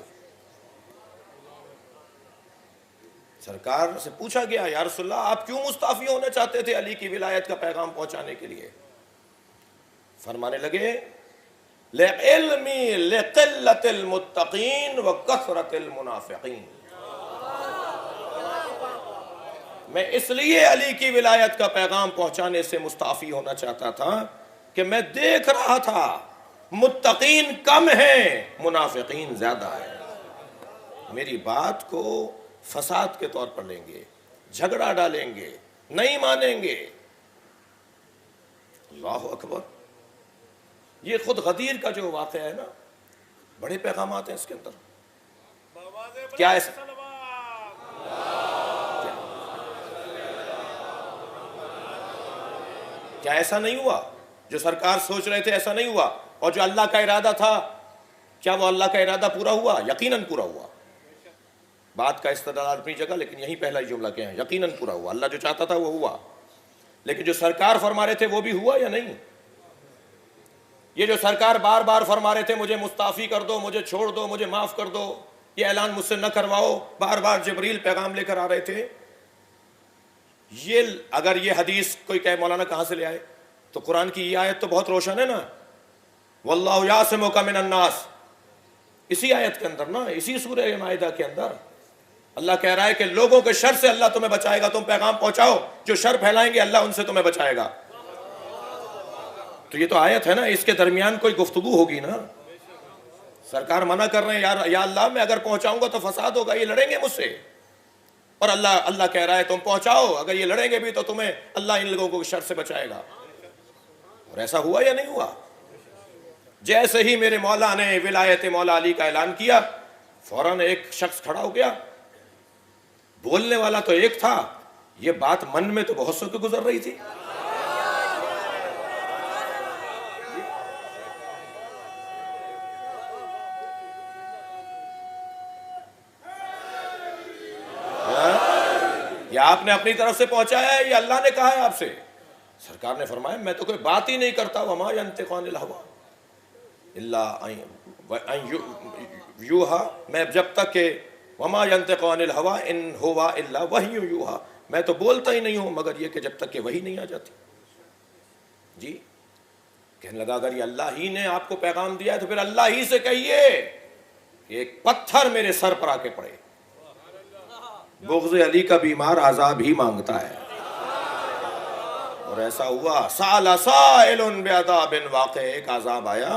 سرکار سے پوچھا گیا یا رسول اللہ آپ کیوں مستعفی ہونا چاہتے تھے علی کی ولایت کا پیغام پہنچانے کے لیے؟ فرمانے لگے لعلمی لقلت المتقین وکثرت المنافقین، میں اس لیے علی کی ولایت کا پیغام پہنچانے سے مستعفی ہونا چاہتا تھا کہ میں دیکھ رہا تھا متقین کم ہیں، منافقین زیادہ ہیں. میری بات کو فساد کے طور پر لیں گے، جھگڑا ڈالیں گے، نہیں مانیں گے. اللہ اکبر. یہ خود غدیر کا جو واقعہ ہے نا، بڑے پیغامات ہیں اس کے اندر. کیا ایسا نہیں ہوا جو سرکار سوچ رہے تھے؟ ایسا نہیں ہوا. اور جو اللہ کا ارادہ تھا، کیا وہ اللہ کا ارادہ پورا ہوا؟ یقیناً پورا ہوا. بات کا استدلال اپنی جگہ، لیکن یہی پہلا جملہ کیا ہے، یقیناً پورا ہوا. اللہ جو چاہتا تھا وہ ہوا. لیکن جو سرکار فرما رہے تھے وہ بھی ہوا یا نہیں؟ یہ جو سرکار بار بار فرما رہے تھے مجھے مستعفی کر دو، مجھے چھوڑ دو، مجھے معاف کر دو، یہ اعلان مجھ سے نہ کرواؤ، بار بار جبریل پیغام لے کر آ رہے تھے. یہ اگر یہ حدیث کوئی کہے مولانا کہاں سے لے آئے، تو قرآن کی یہ آیت تو بہت روشن ہے نا، واللہ یعصمک من الناس. اسی آیت کے اندر نا، اسی سورہ مائدہ کے اندر اللہ کہہ رہا ہے کہ لوگوں کے شر سے اللہ تمہیں بچائے گا، تم پیغام پہنچاؤ، جو شر پھیلائیں گے اللہ ان سے تمہیں بچائے گا. تو یہ تو آیت ہے نا، اس کے درمیان کوئی گفتگو ہوگی نا. سرکار منع کر رہے ہیں یا اللہ میں اگر پہنچاؤں گا تو فساد ہوگا، یہ لڑیں گے مجھ سے. اور اللہ کہہ رہا ہے تم پہنچاؤ، اگر یہ لڑیں گے بھی تو تمہیں اللہ ان لوگوں کو شر سے بچائے گا. اور ایسا ہوا یا نہیں ہوا؟ جیسے ہی میرے مولا نے ولایت مولا علی کا اعلان کیا، فوراً ایک شخص کھڑا ہو گیا. بولنے والا تو ایک تھا، یہ بات من میں تو بہت سو کے گزر رہی تھی. یہ آپ نے اپنی طرف سے پہنچایا ہے یا اللہ نے کہا ہے آپ سے؟ سرکار نے فرمایا میں تو کوئی بات ہی نہیں کرتا، وما ينطق عن الهوى الا ان یوحى، میں جب تک کہ وما ينطق عن الهوى ان هو الا وحی یوحى، میں تو بولتا ہی نہیں ہوں مگر یہ کہ جب تک کہ وحی نہیں آ جاتی. جی کہنے لگا اگر یہ اللہ ہی نے آپ کو پیغام دیا ہے تو پھر اللہ ہی سے کہیے کہ ایک پتھر میرے سر پر آ کے پڑے. بغض علی کا بیمار عذاب ہی مانگتا ہے. اور ایسا ہوا، سأل سائل بعذاب واقع، ایک عذاب آیا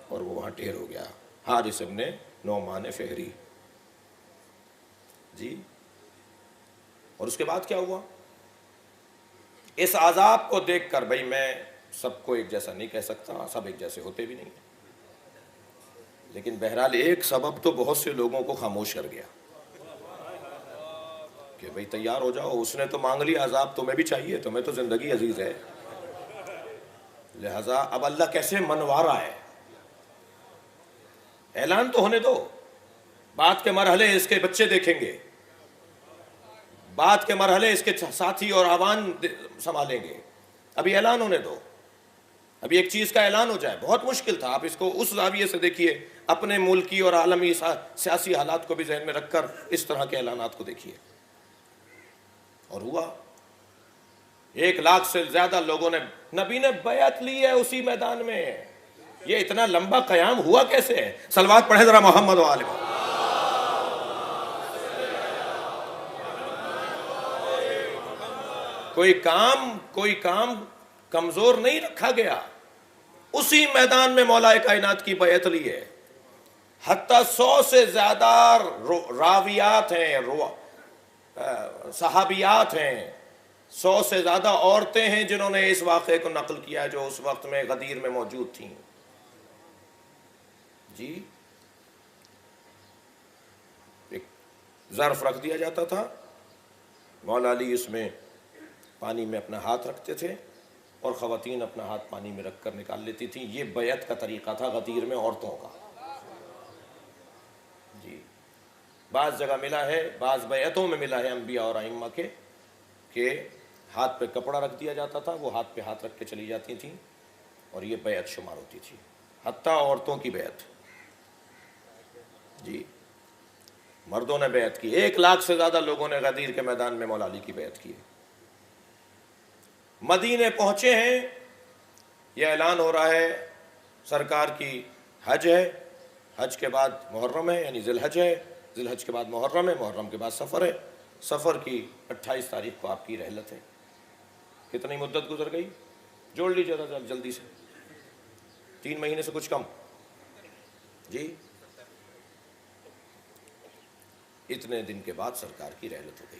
اور وہ وہاں ڈھیر ہو گیا. حارث ابن نعمان فہری. جی اور اس کے بعد کیا ہوا؟ اس عذاب کو دیکھ کر، بھئی میں سب کو ایک جیسا نہیں کہہ سکتا، سب ایک جیسے ہوتے بھی نہیں، لیکن بہرحال ایک سبب تو بہت سے لوگوں کو خاموش کر گیا کہ بھئی تیار ہو جاؤ، اس نے تو مانگ لیا عذاب، تمہیں بھی چاہیے، تمہیں تو زندگی عزیز ہے. لہذا اب اللہ کیسے منوا رہا ہے، اعلان تو ہونے دو. بات کے مرحلے اس کے بچے دیکھیں گے، بات کے مرحلے اس کے ساتھی اور آوان سنبھالیں گے. ابھی اعلان ہونے دو، ابھی ایک چیز کا اعلان ہو جائے. بہت مشکل تھا. آپ اس کو اس زاویے سے دیکھیے، اپنے ملکی اور عالمی سیاسی حالات کو بھی ذہن میں رکھ کر اس طرح کے اعلانات کو دیکھیے. اور ہوا 1 لاکھ سے زیادہ لوگوں نے، نبی نے بیعت لی ہے اسی میدان میں. یہ اتنا لمبا قیام ہوا کیسے ہے؟ صلوات پڑھیں ذرا محمد و آل محمد. کوئی کام کمزور نہیں رکھا گیا. اسی میدان میں مولا کائنات کی بیعت لی ہے. حتیٰ 100 سے زیادہ راویات ہیں، صحابیات ہیں، 100 سے زیادہ عورتیں ہیں جنہوں نے اس واقعے کو نقل کیا جو اس وقت میں غدیر میں موجود تھیں. جی ایک ظرف رکھ دیا جاتا تھا، مولا علی اس میں پانی میں اپنا ہاتھ رکھتے تھے اور خواتین اپنا ہاتھ پانی میں رکھ کر نکال لیتی تھیں. یہ بیعت کا طریقہ تھا غدیر میں عورتوں کا. جی بعض جگہ ملا ہے، بعض بیعتوں میں ملا ہے انبیاء اور ائمہ کے کہ ہاتھ پہ کپڑا رکھ دیا جاتا تھا، وہ ہاتھ پہ ہاتھ رکھ کے چلی جاتی تھیں اور یہ بیعت شمار ہوتی تھی، حتیٰ عورتوں کی بیعت. جی مردوں نے بیعت کی. 1 لاکھ سے زیادہ لوگوں نے غدیر کے میدان میں مولا علی کی بیعت کی. مدینے پہنچے ہیں، یہ اعلان ہو رہا ہے سرکار کی حج ہے، حج کے بعد محرم ہے، یعنی ذی الحج ہے، ذی الحج کے بعد محرم ہے، محرم کے بعد سفر ہے. سفر کی 28 تاریخ کو آپ کی رحلت ہے. کتنی مدت گزر گئی؟ جوڑ لیجیے ذرا جلدی سے، 3 مہینے سے کچھ کم. جی اتنے دن کے بعد سرکار کی رحلت ہو گئی.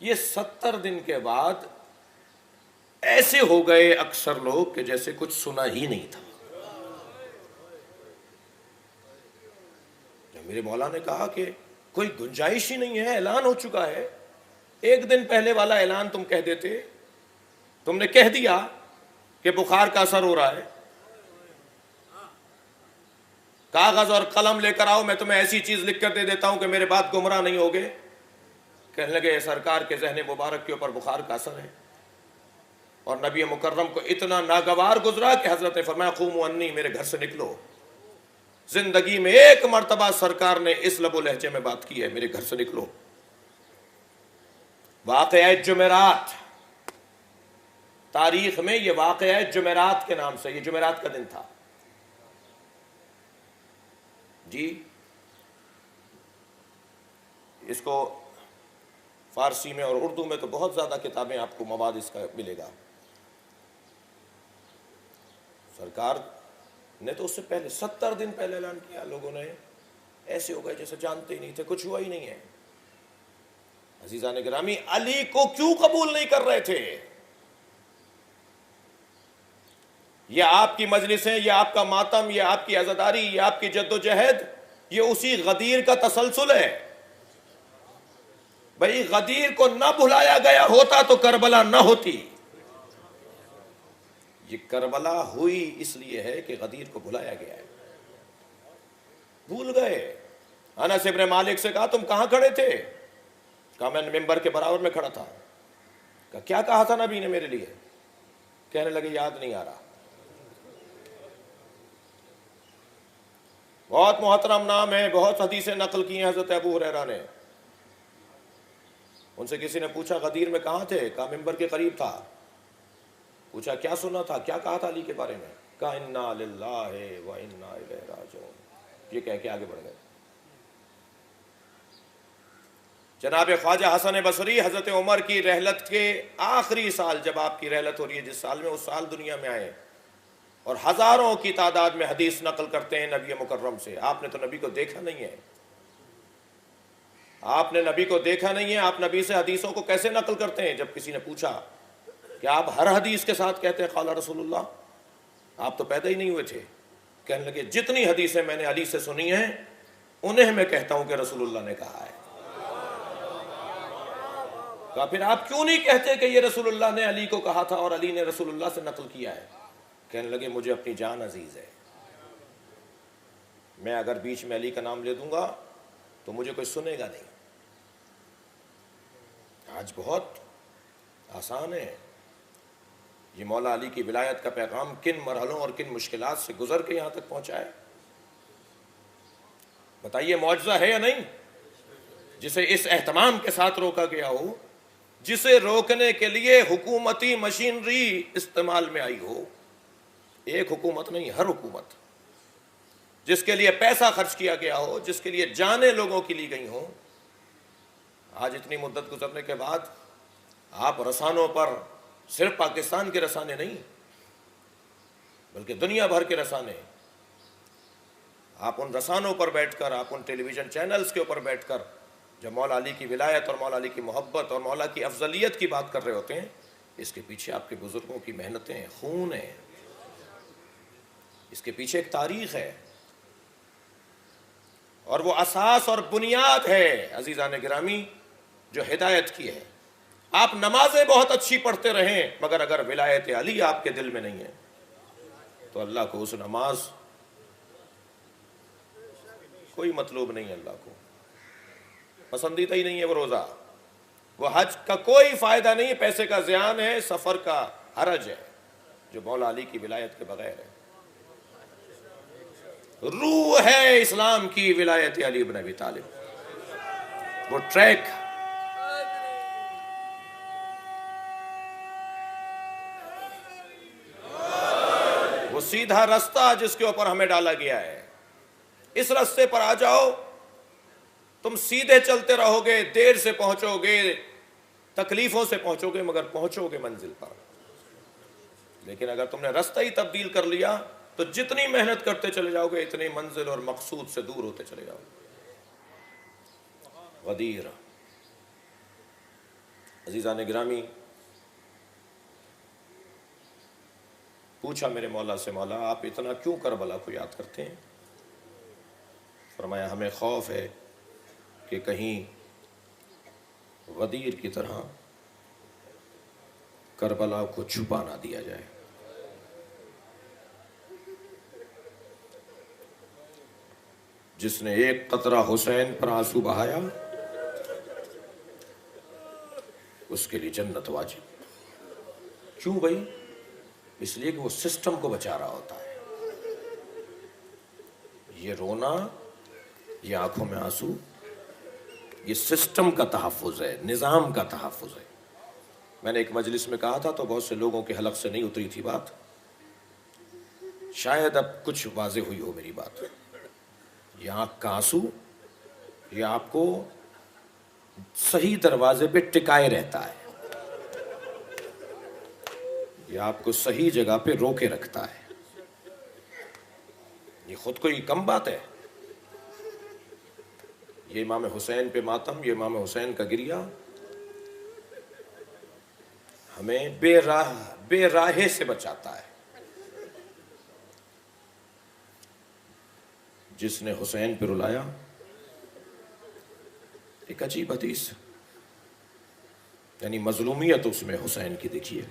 یہ 70 دن کے بعد ایسے ہو گئے اکثر لوگ کہ جیسے کچھ سنا ہی نہیں تھا. میرے مولا نے کہا کہ کوئی گنجائش ہی نہیں ہے، اعلان ہو چکا ہے. 1 دن پہلے والا اعلان تم کہہ دیتے، تم نے کہہ دیا کہ بخار کا اثر ہو رہا ہے، کاغذ اور قلم لے کر آؤ، میں تمہیں ایسی چیز لکھ کر دے دیتا ہوں کہ میرے بعد گمراہ نہیں ہوگے. کہنے لگے سرکار کے ذہن مبارک کے اوپر بخار کا اثر ہے. اور نبی مکرم کو اتنا ناگوار گزرا کہ حضرت نے فرمایا قوموا عنی، میرے گھر سے نکلو. زندگی میں 1 مرتبہ سرکار نے اس لب و لہجے میں بات کی ہے، میرے گھر سے نکلو. واقعہ جمعرات، تاریخ میں یہ واقعہ جمعرات کے نام سے، یہ جمعرات کا دن تھا. جی اس کو فارسی میں اور اردو میں تو بہت زیادہ کتابیں آپ کو مواد اس کا ملے گا. سرکار نے تو اس سے پہلے 70 دن پہلے اعلان کیا. لوگوں نے ایسے ہو گئے جیسے جانتے ہی نہیں تھے، کچھ ہوا ہی نہیں ہے. عزیزان گرامی، علی کو کیوں قبول نہیں کر رہے تھے؟ یہ آپ کی مجلسیں، یہ آپ کا ماتم، یہ آپ کی عزاداری، یہ آپ کی جد و جہد، یہ اسی غدیر کا تسلسل ہے. بھئی غدیر کو نہ بھلایا گیا ہوتا تو کربلا نہ ہوتی. یہ کربلا ہوئی اس لیے ہے کہ غدیر کو بھلایا گیا ہے. بھول گئے. انس ابن مالک سے کہا تم کہاں کھڑے تھے؟ کہا میں ممبر کے برابر میں کھڑا تھا. کہا کیا کہا تھا نبی نے میرے لیے؟ کہنے لگے یاد نہیں آ رہا. بہت محترم نام ہے، بہت حدیثیں نقل کی ہیں حضرت ابو ہریرہ نے. ان سے کسی نے پوچھا غدیر میں کہاں تھے؟ کہا ممبر کے قریب تھا. پوچھا کیا سنا تھا، کیا کہا تھا علی کے بارے میں؟ کہا انا للہ و انا الیہ راجعون. یہ کہہ کے آگے بڑھ گئے. جناب خواجہ حسن بصری حضرت عمر کی رحلت کے آخری سال، جب آپ کی رحلت ہو رہی ہے جس سال میں، اس سال دنیا میں آئے اور ہزاروں کی تعداد میں حدیث نقل کرتے ہیں نبی مکرم سے. آپ نے تو نبی کو دیکھا نہیں ہے، آپ نے نبی کو دیکھا نہیں ہے، آپ نبی سے حدیثوں کو کیسے نقل کرتے ہیں؟ جب کسی نے پوچھا کہ آپ ہر حدیث کے ساتھ کہتے ہیں قال رسول اللہ، آپ تو پیدا ہی نہیں ہوئے تھے. کہنے لگے جتنی حدیثیں میں نے علی سے سنی ہیں انہیں میں کہتا ہوں کہ رسول اللہ نے کہا ہے. کہا پھر آپ کیوں نہیں کہتے کہ یہ رسول اللہ نے علی کو کہا تھا اور علی نے رسول اللہ سے نقل کیا ہے؟ کہنے لگے مجھے اپنی جان عزیز ہے، میں اگر بیچ میں علی کا نام لے دوں گا تو مجھے کوئی سنے گا نہیں. آج بہت آسان ہے. یہ مولا علی کی ولایت کا پیغام کن مرحلوں اور کن مشکلات سے گزر کے یہاں تک پہنچا ہے. بتائیے معجزہ ہے یا نہیں جسے اس اہتمام کے ساتھ روکا گیا ہو، جسے روکنے کے لیے حکومتی مشینری استعمال میں آئی ہو. ایک حکومت نہیں، ہر حکومت جس کے لیے پیسہ خرچ کیا گیا ہو، جس کے لیے جانیں لوگوں کی لی گئی ہوں. آج اتنی مدت گزرنے کے بعد آپ رسانوں پر صرف پاکستان کے رسانے نہیں بلکہ دنیا بھر کے رسانے، آپ ان رسانوں پر بیٹھ کر، آپ ان ٹیلی ویژن چینلز کے اوپر بیٹھ کر جب مولا علی کی ولایت اور مولا علی کی محبت اور مولا کی افضلیت کی بات کر رہے ہوتے ہیں، اس کے پیچھے آپ کے بزرگوں کی محنتیں، خون ہے، اس کے پیچھے ایک تاریخ ہے، اور وہ اساس اور بنیاد ہے عزیزان گرامی جو ہدایت کی ہے۔ آپ نمازیں بہت اچھی پڑھتے رہیں مگر اگر ولایت علی آپ کے دل میں نہیں ہے تو اللہ کو اس نماز کوئی مطلوب نہیں ہے، اللہ کو پسندیدہ ہی نہیں ہے وہ روزہ، وہ حج کا کوئی فائدہ نہیں ہے، پیسے کا زیان ہے، سفر کا حرج ہے جو مولا علی کی ولایت کے بغیر ہے۔ روح ہے اسلام کی ولایت علی بن ابی طالب، وہ ٹریک، وہ سیدھا رستہ جس کے اوپر ہمیں ڈالا گیا ہے، اس رستے پر آ جاؤ، تم سیدھے چلتے رہو گے، دیر سے پہنچو گے، تکلیفوں سے پہنچو گے مگر پہنچو گے منزل پر۔ لیکن اگر تم نے رستہ ہی تبدیل کر لیا تو جتنی محنت کرتے چلے جاؤ گے اتنی منزل اور مقصود سے دور ہوتے چلے جاؤ گے۔ غدیر، عزیزان گرامی، پوچھا میرے مولا سے، مولا آپ اتنا کیوں کربلا کو یاد کرتے ہیں؟ فرمایا ہمیں خوف ہے کہ کہیں غدیر کی طرح کربلا کو چھپا نہ دیا جائے۔ جس نے ایک قطرہ حسین پر آنسو بہایا اس کے لیے جنت واجب۔ کیوں بھائی؟ اس لیے کہ وہ سسٹم کو بچا رہا ہوتا ہے۔ یہ رونا، یہ آنکھوں میں آنسو، یہ سسٹم کا تحفظ ہے، نظام کا تحفظ ہے۔ میں نے ایک مجلس میں کہا تھا تو بہت سے لوگوں کے حلق سے نہیں اتری تھی بات، شاید اب کچھ واضح ہوئی ہو میری بات۔ یہ آنکھ کا آنسو یہ آپ کو صحیح دروازے پہ ٹکائے رہتا ہے، یہ آپ کو صحیح جگہ پہ روکے رکھتا ہے۔ یہ خود کو ہی کم بات ہے، یہ امام حسین پہ ماتم، یہ امام حسین کا گریہ ہمیں بے راہے سے بچاتا ہے۔ جس نے حسین پہ رلایا، ایک عجیب حدیث، یعنی مظلومیت اس میں حسین کی دیکھیے،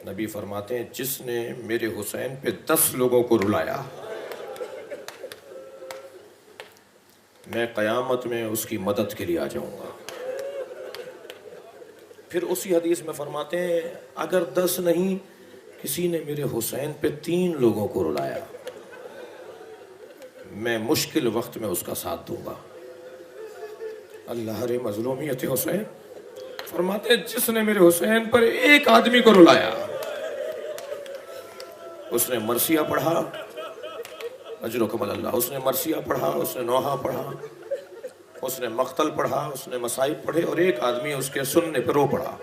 نبی فرماتے ہیں جس نے میرے حسین پہ 10 لوگوں کو رلایا میں قیامت میں اس کی مدد کے لیے آ جاؤں گا۔ پھر اسی حدیث میں فرماتے ہیں اگر 10 نہیں، کسی نے میرے حسین پہ 3 لوگوں کو رلایا میں مشکل وقت میں اس کا ساتھ دوں گا۔ اللہ رے مظلومیت حسین، فرماتے ہیں جس نے میرے حسین پر ایک آدمی کو رلایا، اس نے مرثیہ پڑھا، اجرکم اللہ، اس نے مرثیہ پڑھا، اس نے نوحہ پڑھا، اس نے مقتل پڑھا، اس نے مصائب پڑھے، اور ایک آدمی اس کے سننے پر رو پڑھا۔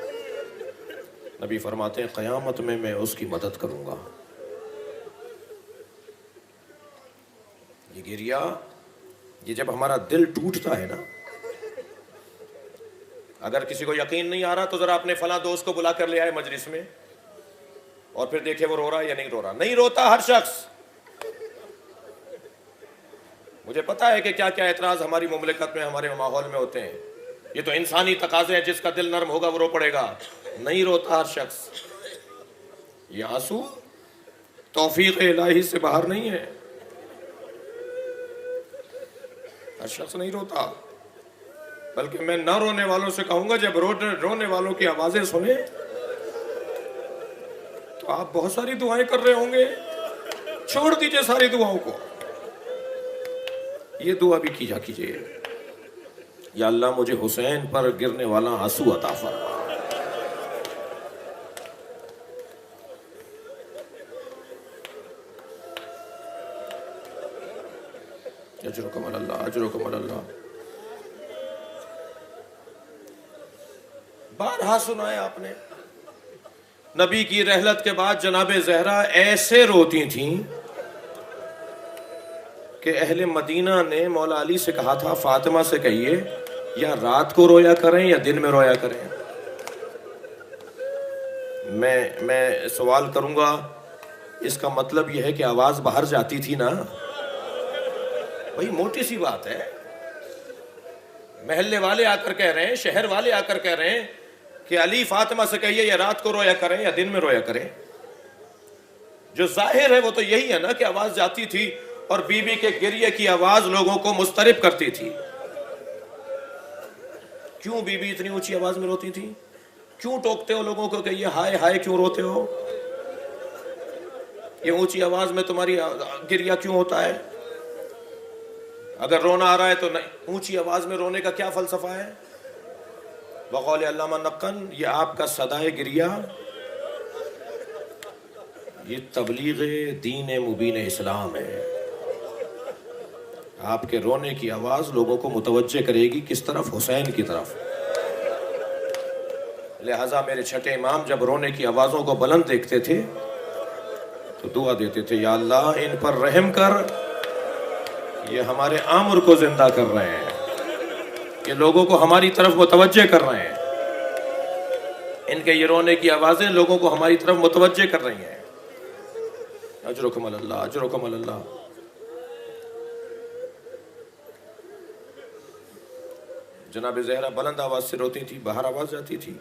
نبی فرماتے ہیں قیامت میں اس کی مدد کروں گا۔ یہ گریہ، یہ جب ہمارا دل ٹوٹتا ہے نا، اگر کسی کو یقین نہیں آ رہا تو ذرا اپنے فلاں دوست کو بلا کر لے آئے مجلس میں اور پھر دیکھے وہ رو رہا ہے یا نہیں رو رہا۔ نہیں روتا ہر شخص، مجھے پتا ہے کہ کیا کیا اعتراض ہماری مملکت میں، ہمارے ماحول میں ہوتے ہیں، یہ تو انسانی تقاضے ہیں، جس کا دل نرم ہوگا وہ رو پڑے گا۔ نہیں روتا ہر شخص، یہ آنسو توفیق الہی سے باہر نہیں ہے، ہر شخص نہیں روتا۔ بلکہ میں نہ رونے والوں سے کہوں گا جب رونے والوں کی آوازیں سنیں تو آپ بہت ساری دعائیں کر رہے ہوں گے، چھوڑ دیجئے ساری دعاؤں کو، یہ دعا بھی کیا کیجئے، یا اللہ مجھے حسین پر گرنے والا آنسو عطا فرما۔ اجرکم اللہ، اجرکم اللہ۔ بارہا سنا ہے آپ نے، نبی کی رحلت کے بعد جناب زہرا ایسے روتی تھیں کہ اہل مدینہ نے مولا علی سے کہا تھا فاطمہ سے کہیے یا رات کو رویا کریں یا دن میں رویا کریں۔ میں سوال کروں گا، اس کا مطلب یہ ہے کہ آواز باہر جاتی تھی نا؟ بھئی موٹی سی بات ہے، محلے والے آ کر کہہ رہے ہیں، شہر والے آ کر کہہ رہے ہیں کہ علی فاطمہ سے کہیے یا رات کو رویا کریں یا دن میں رویا کریں۔ جو ظاہر ہے وہ تو یہی ہے نا کہ آواز جاتی تھی، اور بی بی کے گریے کی آواز لوگوں کو مضطرب کرتی تھی۔ کیوں بی بی اتنی اونچی آواز میں روتی تھی؟ کیوں ٹوکتے ہو لوگوں کو کہ یہ ہائے ہائے کیوں روتے ہو؟ یہ اونچی آواز میں تمہاری گریہ کیوں ہوتا ہے؟ اگر رونا آ رہا ہے تو اونچی آواز میں رونے کا کیا فلسفہ ہے؟ بقول علامہ نقن، یہ آپ کا صدائے گریہ یہ تبلیغ دین مبین اسلام ہے۔ آپ کے رونے کی آواز لوگوں کو متوجہ کرے گی کس طرف؟ حسین کی طرف۔ لہٰذا میرے چھٹے امام جب رونے کی آوازوں کو بلند دیکھتے تھے تو دعا دیتے تھے، یا اللہ ان پر رحم کر، یہ ہمارے آمر کو زندہ کر رہے ہیں، یہ لوگوں کو ہماری طرف متوجہ کر رہے ہیں، ان کے یہ رونے کی آوازیں لوگوں کو ہماری طرف متوجہ کر رہی ہیں۔ اجرکم اللہ، اجرکم اللہ۔ جناب زہرا بلند آواز سے روتی تھی، باہر آواز جاتی تھی۔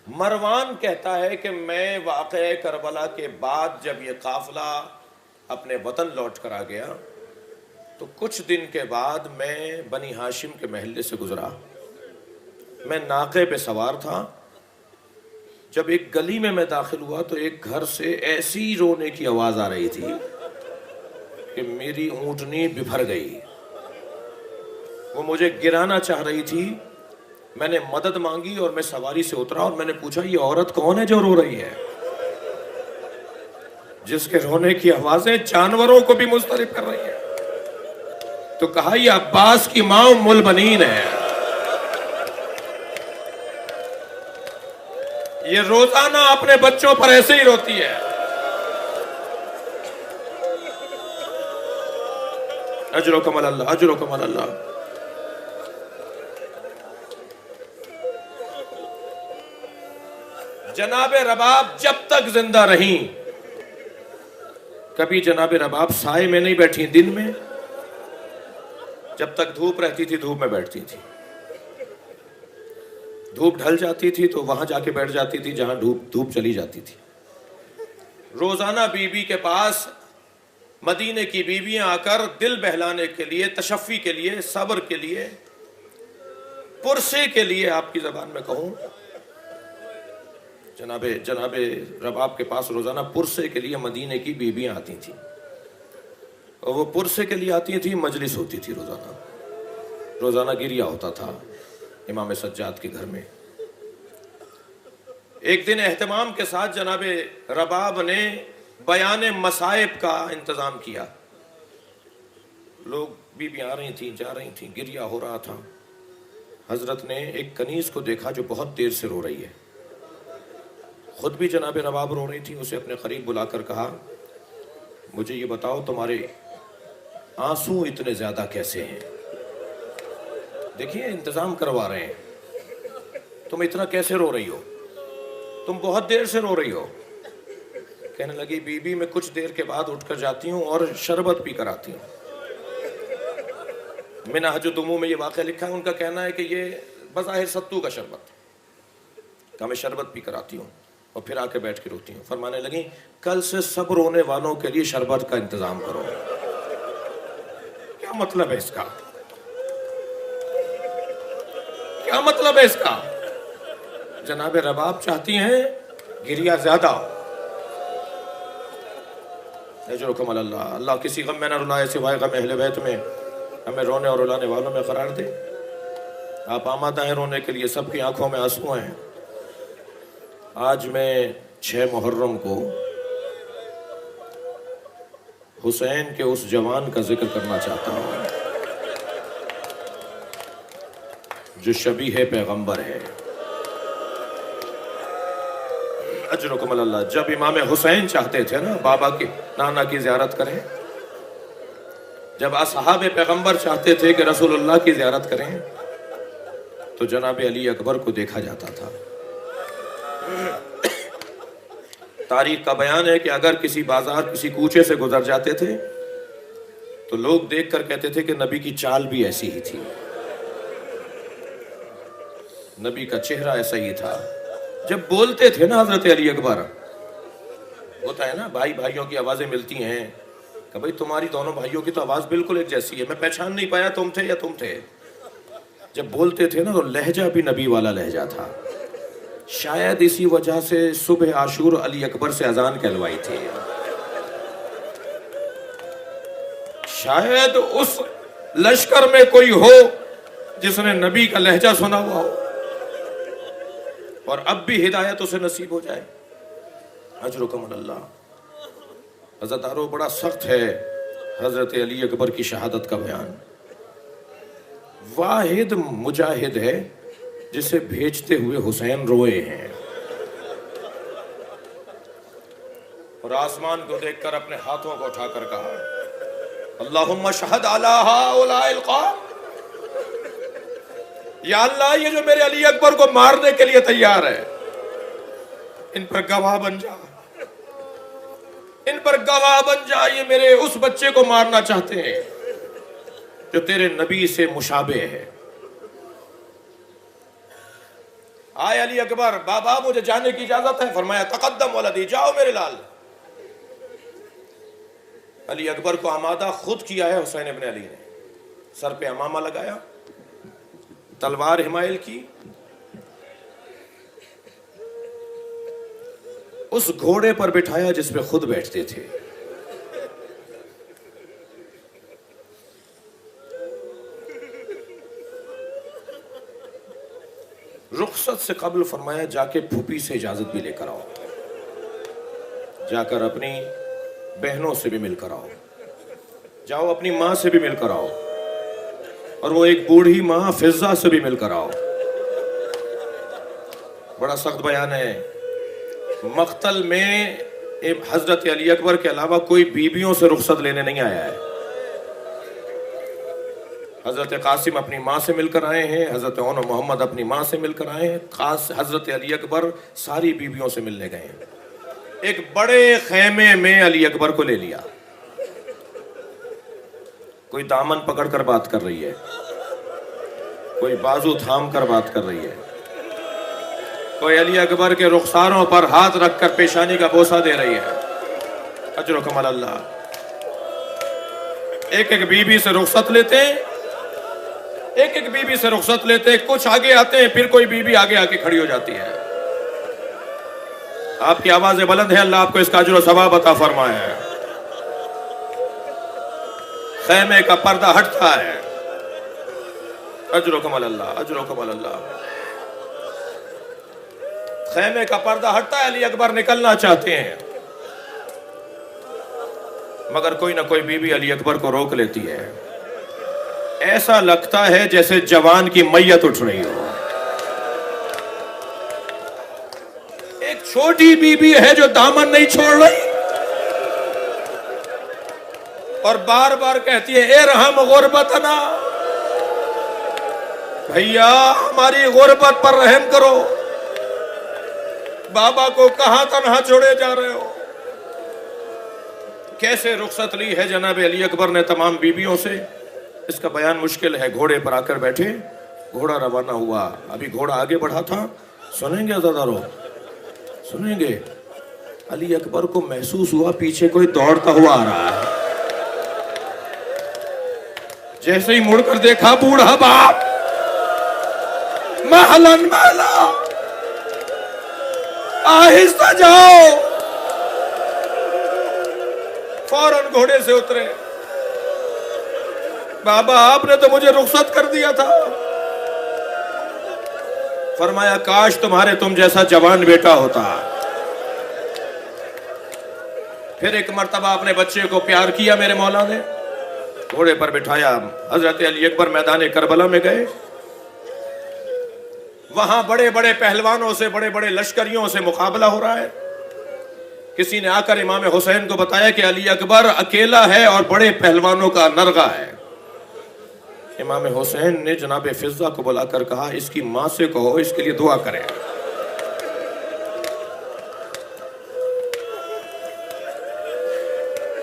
مروان کہتا ہے کہ میں واقعہ کربلا کے بعد جب یہ قافلہ اپنے وطن لوٹ کر آ گیا تو کچھ دن کے بعد میں بنی ہاشم کے محلے سے گزرا۔ میں ناقے پہ سوار تھا، جب ایک گلی میں داخل ہوا تو ایک گھر سے ایسی رونے کی آواز آ رہی تھی کہ میری اونٹنی بپھر گئی، وہ مجھے گرانا چاہ رہی تھی۔ میں نے مدد مانگی اور میں سواری سے اترا اور میں نے پوچھا یہ عورت کون ہے جو رو رہی ہے، جس کے رونے کی آوازیں جانوروں کو بھی مضطرب کر رہی ہیں؟ تو کہا یہ عباس کی ماں ام البنین ہے، یہ روزانہ اپنے بچوں پر ایسے ہی روتی ہے۔ اجرکم اللہ، اجرکم اللہ۔ جناب رباب جب تک زندہ رہیں، کبھی جناب رباب سائے میں نہیں بیٹھی دن میں، جب تک دھوپ رہتی تھی دھوپ میں بیٹھتی تھی، دھوپ ڈھل جاتی تھی تو وہاں جا کے بیٹھ جاتی تھی جہاں دھوپ چلی جاتی تھی۔ روزانہ بی بی کے پاس مدینے کی بیویاں آ کر دل بہلانے کے لیے، تشفی کے لیے، صبر کے لیے، پرسے کے لیے، آپ کی زبان میں کہوں جناب رباب کے پاس روزانہ پرسے کے لیے مدینے کی بیویاں آتی تھیں، اور وہ پرسے کے لیے آتی تھیں، مجلس ہوتی تھی، روزانہ گریہ ہوتا تھا امام سجاد کے گھر میں۔ ایک دن اہتمام کے ساتھ جناب رباب نے بیان مصائب کا انتظام کیا، لوگ بیویاں آ رہی تھیں جا رہی تھیں، گریہ ہو رہا تھا۔ حضرت نے ایک کنیز کو دیکھا جو بہت دیر سے رو رہی ہے، خود بھی جناب رباب رو رہی تھی، اسے اپنے قریب بلا کر کہا مجھے یہ بتاؤ تمہارے آنسو اتنے زیادہ کیسے ہیں؟ دیکھیے انتظام کروا رہے ہیں، تم اتنا کیسے رو رہی ہو؟ تم بہت دیر سے رو رہی ہو۔ کہنے لگی بی بی میں کچھ دیر کے بعد اٹھ کر جاتی ہوں اور شربت پی کر آتی ہوں۔ منہج الدموع میں یہ واقعہ لکھا ہے، ان کا کہنا ہے کہ یہ بظاہر ستو کا شربت، کہ میں شربت پی کر آتی ہوں اور پھر آ کے بیٹھ کے روتی ہوں۔ فرمانے لگی کل سے سب رونے والوں کے لیے شربت کا انتظام کرو۔ کیا مطلب ہے اس کا؟ کیا مطلب ہے اس کا؟ جناب رباب چاہتی ہیں گریہ زیادہ ہو۔ اجرکم اللہ، اللہ کسی غم میں نہ رلائے سوائے غم اہل بیت میں، ہمیں رونے اور رلانے والوں میں قرار دے۔ آپ آمادہ ہیں رونے کے لیے، سب کی آنکھوں میں آنسو ہیں۔ آج میں 6 محرم کو حسین کے اس جوان کا ذکر کرنا چاہتا ہوں جو شبیہ پیغمبر ہے۔ اجرکم اللہ. جب امام حسین چاہتے تھے نا بابا کی نانا کی زیارت کریں، جب اصحاب پیغمبر چاہتے تھے کہ رسول اللہ کی زیارت کریں، تو جناب علی اکبر کو دیکھا جاتا تھا. تاریخ کا بیان ہے کہ اگر کسی بازار کسی کوچے سے گزر جاتے تھے تو لوگ دیکھ کر کہتے تھے کہ نبی کی چال بھی ایسی ہی تھی، نبی کا چہرہ ایسا ہی تھا. جب بولتے تھے نا حضرت علی اکبر، ہوتا ہے نا بھائی بھائیوں کی آوازیں ملتی ہیں کہ بھائی تمہاری دونوں بھائیوں کی تو آواز بالکل ایک جیسی ہے، میں پہچان نہیں پایا تم تھے یا تم تھے. جب بولتے تھے نا تو لہجہ بھی نبی والا لہجہ تھا. شاید اسی وجہ سے صبح عاشور علی اکبر سے اذان کہلوائی تھی. شاید اس لشکر میں کوئی ہو جس نے نبی کا لہجہ سنا ہوا ہو اور اب بھی ہدایت اسے نصیب ہو جائے. اجرکم اللہ. عزتدارو بڑا سخت ہے حضرت علی اکبر کی شہادت کا بیان. واحد مجاہد ہے جسے بھیجتے ہوئے حسین روئے ہیں اور آسمان کو دیکھ کر اپنے ہاتھوں کو اٹھا کر کہا اللہم شہد علی ہؤلاء القوم. یا اللہ یہ جو میرے علی اکبر کو مارنے کے لیے تیار ہے ان پر گواہ بن جا، ان پر گواہ بن جا. یہ میرے اس بچے کو مارنا چاہتے ہیں جو تیرے نبی سے مشابہ ہے. آئے علی اکبر، بابا مجھے جانے کی اجازت ہے. فرمایا تقدم ولدی، جاؤ میرے لال. علی اکبر کو آمادہ خود کیا ہے حسین ابن علی نے. سر پہ امامہ لگایا، تلوار حمائل کی، اس گھوڑے پر بٹھایا جس پہ خود بیٹھتے تھے. رخصت سے قبل فرمایا جا کے پھوپھی سے اجازت بھی لے کر آؤ، جا کر اپنی بہنوں سے بھی مل کر آؤ، جاؤ اپنی ماں سے بھی مل کر آؤ، اور وہ ایک بوڑھی ماں فضہ سے بھی مل کر آؤ. بڑا سخت بیان ہے. مقتل میں حضرت علی اکبر کے علاوہ کوئی بیویوں سے رخصت لینے نہیں آیا ہے. حضرت قاسم اپنی ماں سے مل کر آئے ہیں، حضرت عون محمد اپنی ماں سے مل کر آئے ہیں، خاص حضرت علی اکبر ساری بیویوں سے ملنے گئے ہیں. ایک بڑے خیمے میں علی اکبر کو لے لیا. کوئی دامن پکڑ کر بات کر رہی ہے، کوئی بازو تھام کر بات کر رہی ہے، کوئی علی اکبر کے رخساروں پر ہاتھ رکھ کر پیشانی کا بوسہ دے رہی ہے. اجرکم اللہ. ایک ایک بیوی سے رخصت لیتے ہیں، ایک ایک بیوی سے رخصت لیتے ہیں. کچھ آگے آتے ہیں، پھر کوئی بیوی آگے آ کے کھڑی ہو جاتی ہے. آپ کی آوازیں بلند ہیں، اللہ آپ کو اس کا اجر و ثواب عطا فرمائے. خیمے کا پردہ ہٹتا ہے. اجرکم اللہ، اجرکم اللہ. خیمے کا پردہ ہٹتا ہے، علی اکبر نکلنا چاہتے ہیں مگر کوئی نہ کوئی بیوی علی اکبر کو روک لیتی ہے. ایسا لگتا ہے جیسے جوان کی میت اٹھ رہی ہو. ایک چھوٹی بیوی ہے جو دامن نہیں چھوڑ رہی اور بار بار کہتی ہے ارحم غربتنا، بھیا ہماری غربت پر رحم کرو. بابا کو کہاں تنہا چھوڑے جا رہے ہو. کیسے رخصت لی ہے جناب علی اکبر نے تمام بیویوں سے، اس کا بیان مشکل ہے. گھوڑے پر آ کر بیٹھے، گھوڑا روانہ ہوا. ابھی گھوڑا آگے بڑھا تھا. سنیں گے عزادارو، سنیں گے. علی اکبر کو محسوس ہوا پیچھے کوئی دوڑتا ہوا آ رہا ہے. جیسے ہی مڑ کر دیکھا، بوڑھا باپ محلن محلا، آہستہ جاؤ. فوراً گھوڑے سے اترے. بابا آپ نے تو مجھے رخصت کر دیا تھا. فرمایا کاش تم جیسا جوان بیٹا ہوتا. پھر ایک مرتبہ اپنے بچے کو پیار کیا میرے مولا نے، گھوڑے پر بٹھایا. حضرت علی اکبر میدان کربلا میں گئے. وہاں بڑے بڑے پہلوانوں سے، بڑے بڑے لشکریوں سے مقابلہ ہو رہا ہے. کسی نے آ کر امام حسین کو بتایا کہ علی اکبر اکیلا ہے اور بڑے پہلوانوں کا نرغہ ہے. امام حسین نے جناب فضہ کو بلا کر کہا اس کی ماں سے کہو اس کے لیے دعا کریں.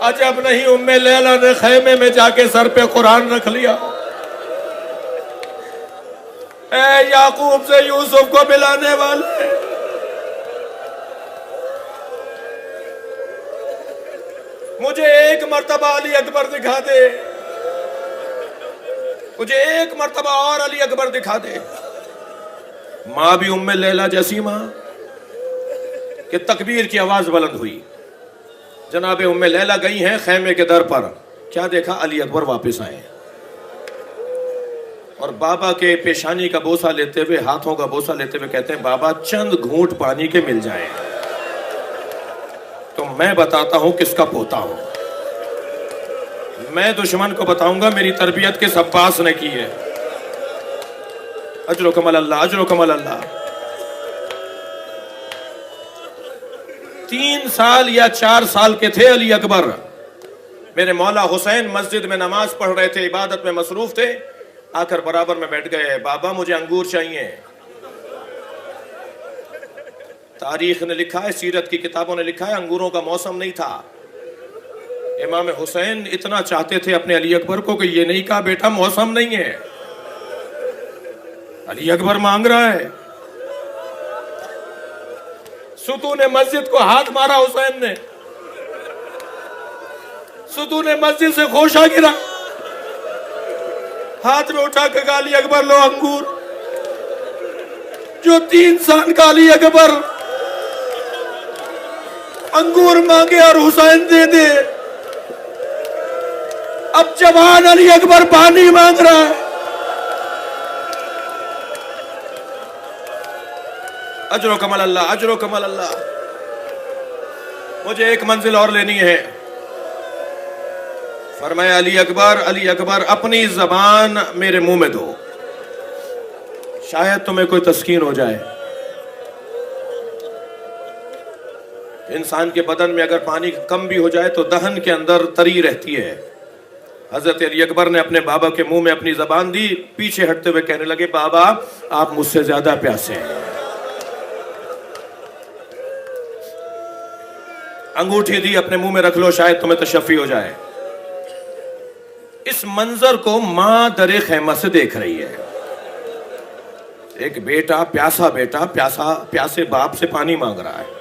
عجب نہیں ام لیلہ نے خیمے میں جا کے سر پہ قرآن رکھ لیا. اے یعقوب سے یوسف کو ملانے والے، مجھے ایک مرتبہ علی اکبر دکھا دے، مجھے ایک مرتبہ اور علی اکبر دکھا دے. ماں بھی ام لیلہ جیسی ماں کہ تکبیر کی آواز بلند ہوئی. جناب ام لیلہ گئی ہیں خیمے کے در پر، کیا دیکھا؟ علی اکبر واپس آئے اور بابا کے پیشانی کا بوسہ لیتے ہوئے، ہاتھوں کا بوسہ لیتے ہوئے کہتے ہیں بابا چند گھونٹ پانی کے مل جائیں تو میں بتاتا ہوں کس کا پوتا ہوں. میں دشمن کو بتاؤں گا میری تربیت کس عباس نے کی ہے. اجرکم اللہ، اجرکم اللہ. 3 سال یا 4 سال کے تھے علی اکبر. میرے مولا حسین مسجد میں نماز پڑھ رہے تھے، عبادت میں مصروف تھے، آ کر برابر میں بیٹھ گئے. بابا مجھے انگور چاہیے. تاریخ نے لکھا ہے، سیرت کی کتابوں نے لکھا ہے انگوروں کا موسم نہیں تھا. امام حسین اتنا چاہتے تھے اپنے علی اکبر کو کہ یہ نہیں کہا بیٹا موسم نہیں ہے. علی اکبر مانگ رہا ہے. ستون مسجد کو ہاتھ مارا حسین نے، ستون مسجد سے خوشہ گرا، ہاتھ میں اٹھا کے کہا علی اکبر لو انگور. جو 3 سال کا علی اکبر انگور مانگے اور حسین دے دے، اب جوان علی اکبر پانی مانگ رہا ہے. اجر و کمال اللہ، اجر و کمال اللہ. مجھے ایک منزل اور لینی ہے. فرمایا علی اکبر، علی اکبر اپنی زبان میرے منہ میں دو، شاید تمہیں کوئی تسکین ہو جائے. انسان کے بدن میں اگر پانی کم بھی ہو جائے تو دہن کے اندر تری رہتی ہے. حضرت علی اکبر نے اپنے بابا کے منہ میں اپنی زبان دی. پیچھے ہٹتے ہوئے کہنے لگے بابا آپ مجھ سے زیادہ پیاسے ہیں. انگوٹھی دی، اپنے منہ میں رکھ لو شاید تمہیں تشفی ہو جائے. اس منظر کو ماں در خیمہ سے دیکھ رہی ہے. ایک بیٹا، پیاسے باپ سے پانی مانگ رہا ہے.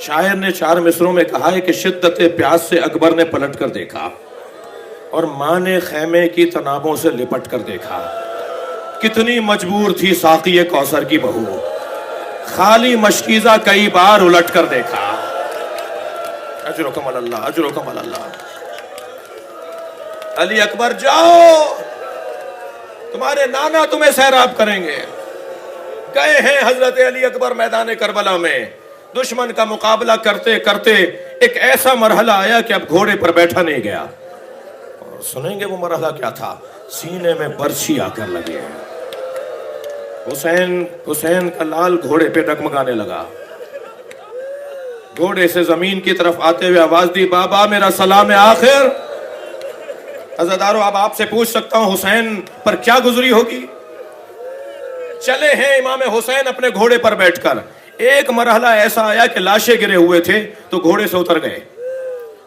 شاعر نے 4 مصروں میں کہا ہے کہ شدت پیاس سے اکبر نے پلٹ کر دیکھا اور ماں نے خیمے کی تنابوں سے لپٹ کر دیکھا. کتنی مجبور تھی ساقی کوثر کی بہو، خالی مشکیزہ کئی بار الٹ کر دیکھا. اجرکم اللہ، اجرکم اللہ. علی اکبر جاؤ، تمہارے نانا تمہیں سیراب کریں گے. گئے ہیں حضرت علی اکبر میدان کربلا میں. دشمن کا مقابلہ کرتے کرتے ایک ایسا مرحلہ آیا کہ اب گھوڑے پر بیٹھا نہیں گیا. اور سنیں گے وہ مرحلہ کیا تھا. سینے میں برچھی آ کر لگے. حسین کا لال گھوڑے پہ ڈگمگانے لگا. گھوڑے سے زمین کی طرف آتے ہوئے آواز دی بابا میرا سلام آخر. عزادارو اب آپ سے پوچھ سکتا ہوں حسین پر کیا گزری ہوگی. چلے ہیں امام حسین اپنے گھوڑے پر بیٹھ کر. ایک مرحلہ ایسا آیا کہ لاشیں گرے ہوئے تھے تو گھوڑے سے اتر گئے.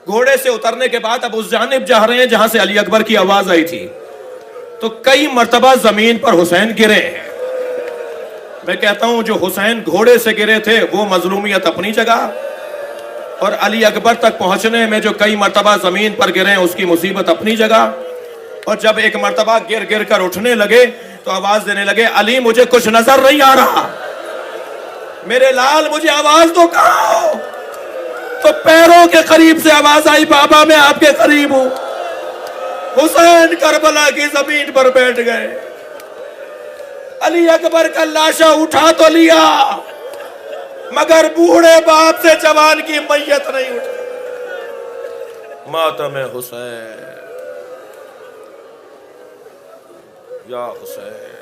گھوڑے سے اترنے کے بعد اب اس جانب جا رہے ہیں جہاں سے علی اکبر کی آواز آئی تھی. تو کئی مرتبہ زمین پر حسین گرے ہیں. میں کہتا ہوں جو حسین گھوڑے سے گرے تھے وہ مظلومیت اپنی جگہ، اور علی اکبر تک پہنچنے میں جو کئی مرتبہ زمین پر گرے ہیں اس کی مصیبت اپنی جگہ. اور جب ایک مرتبہ گر کر اٹھنے لگے تو آواز دینے لگے علی مجھے کچھ نظر نہیں آ رہا، میرے لال مجھے آواز تو کہو. تو پیروں کے قریب سے آواز آئی بابا میں آپ کے قریب ہوں. حسین کربلا کی زمین پر بیٹھ گئے. علی اکبر کا لاشا اٹھا تو لیا مگر بوڑھے باپ سے جوان کی میت نہیں اٹھی. ماتم حسین یا حسین.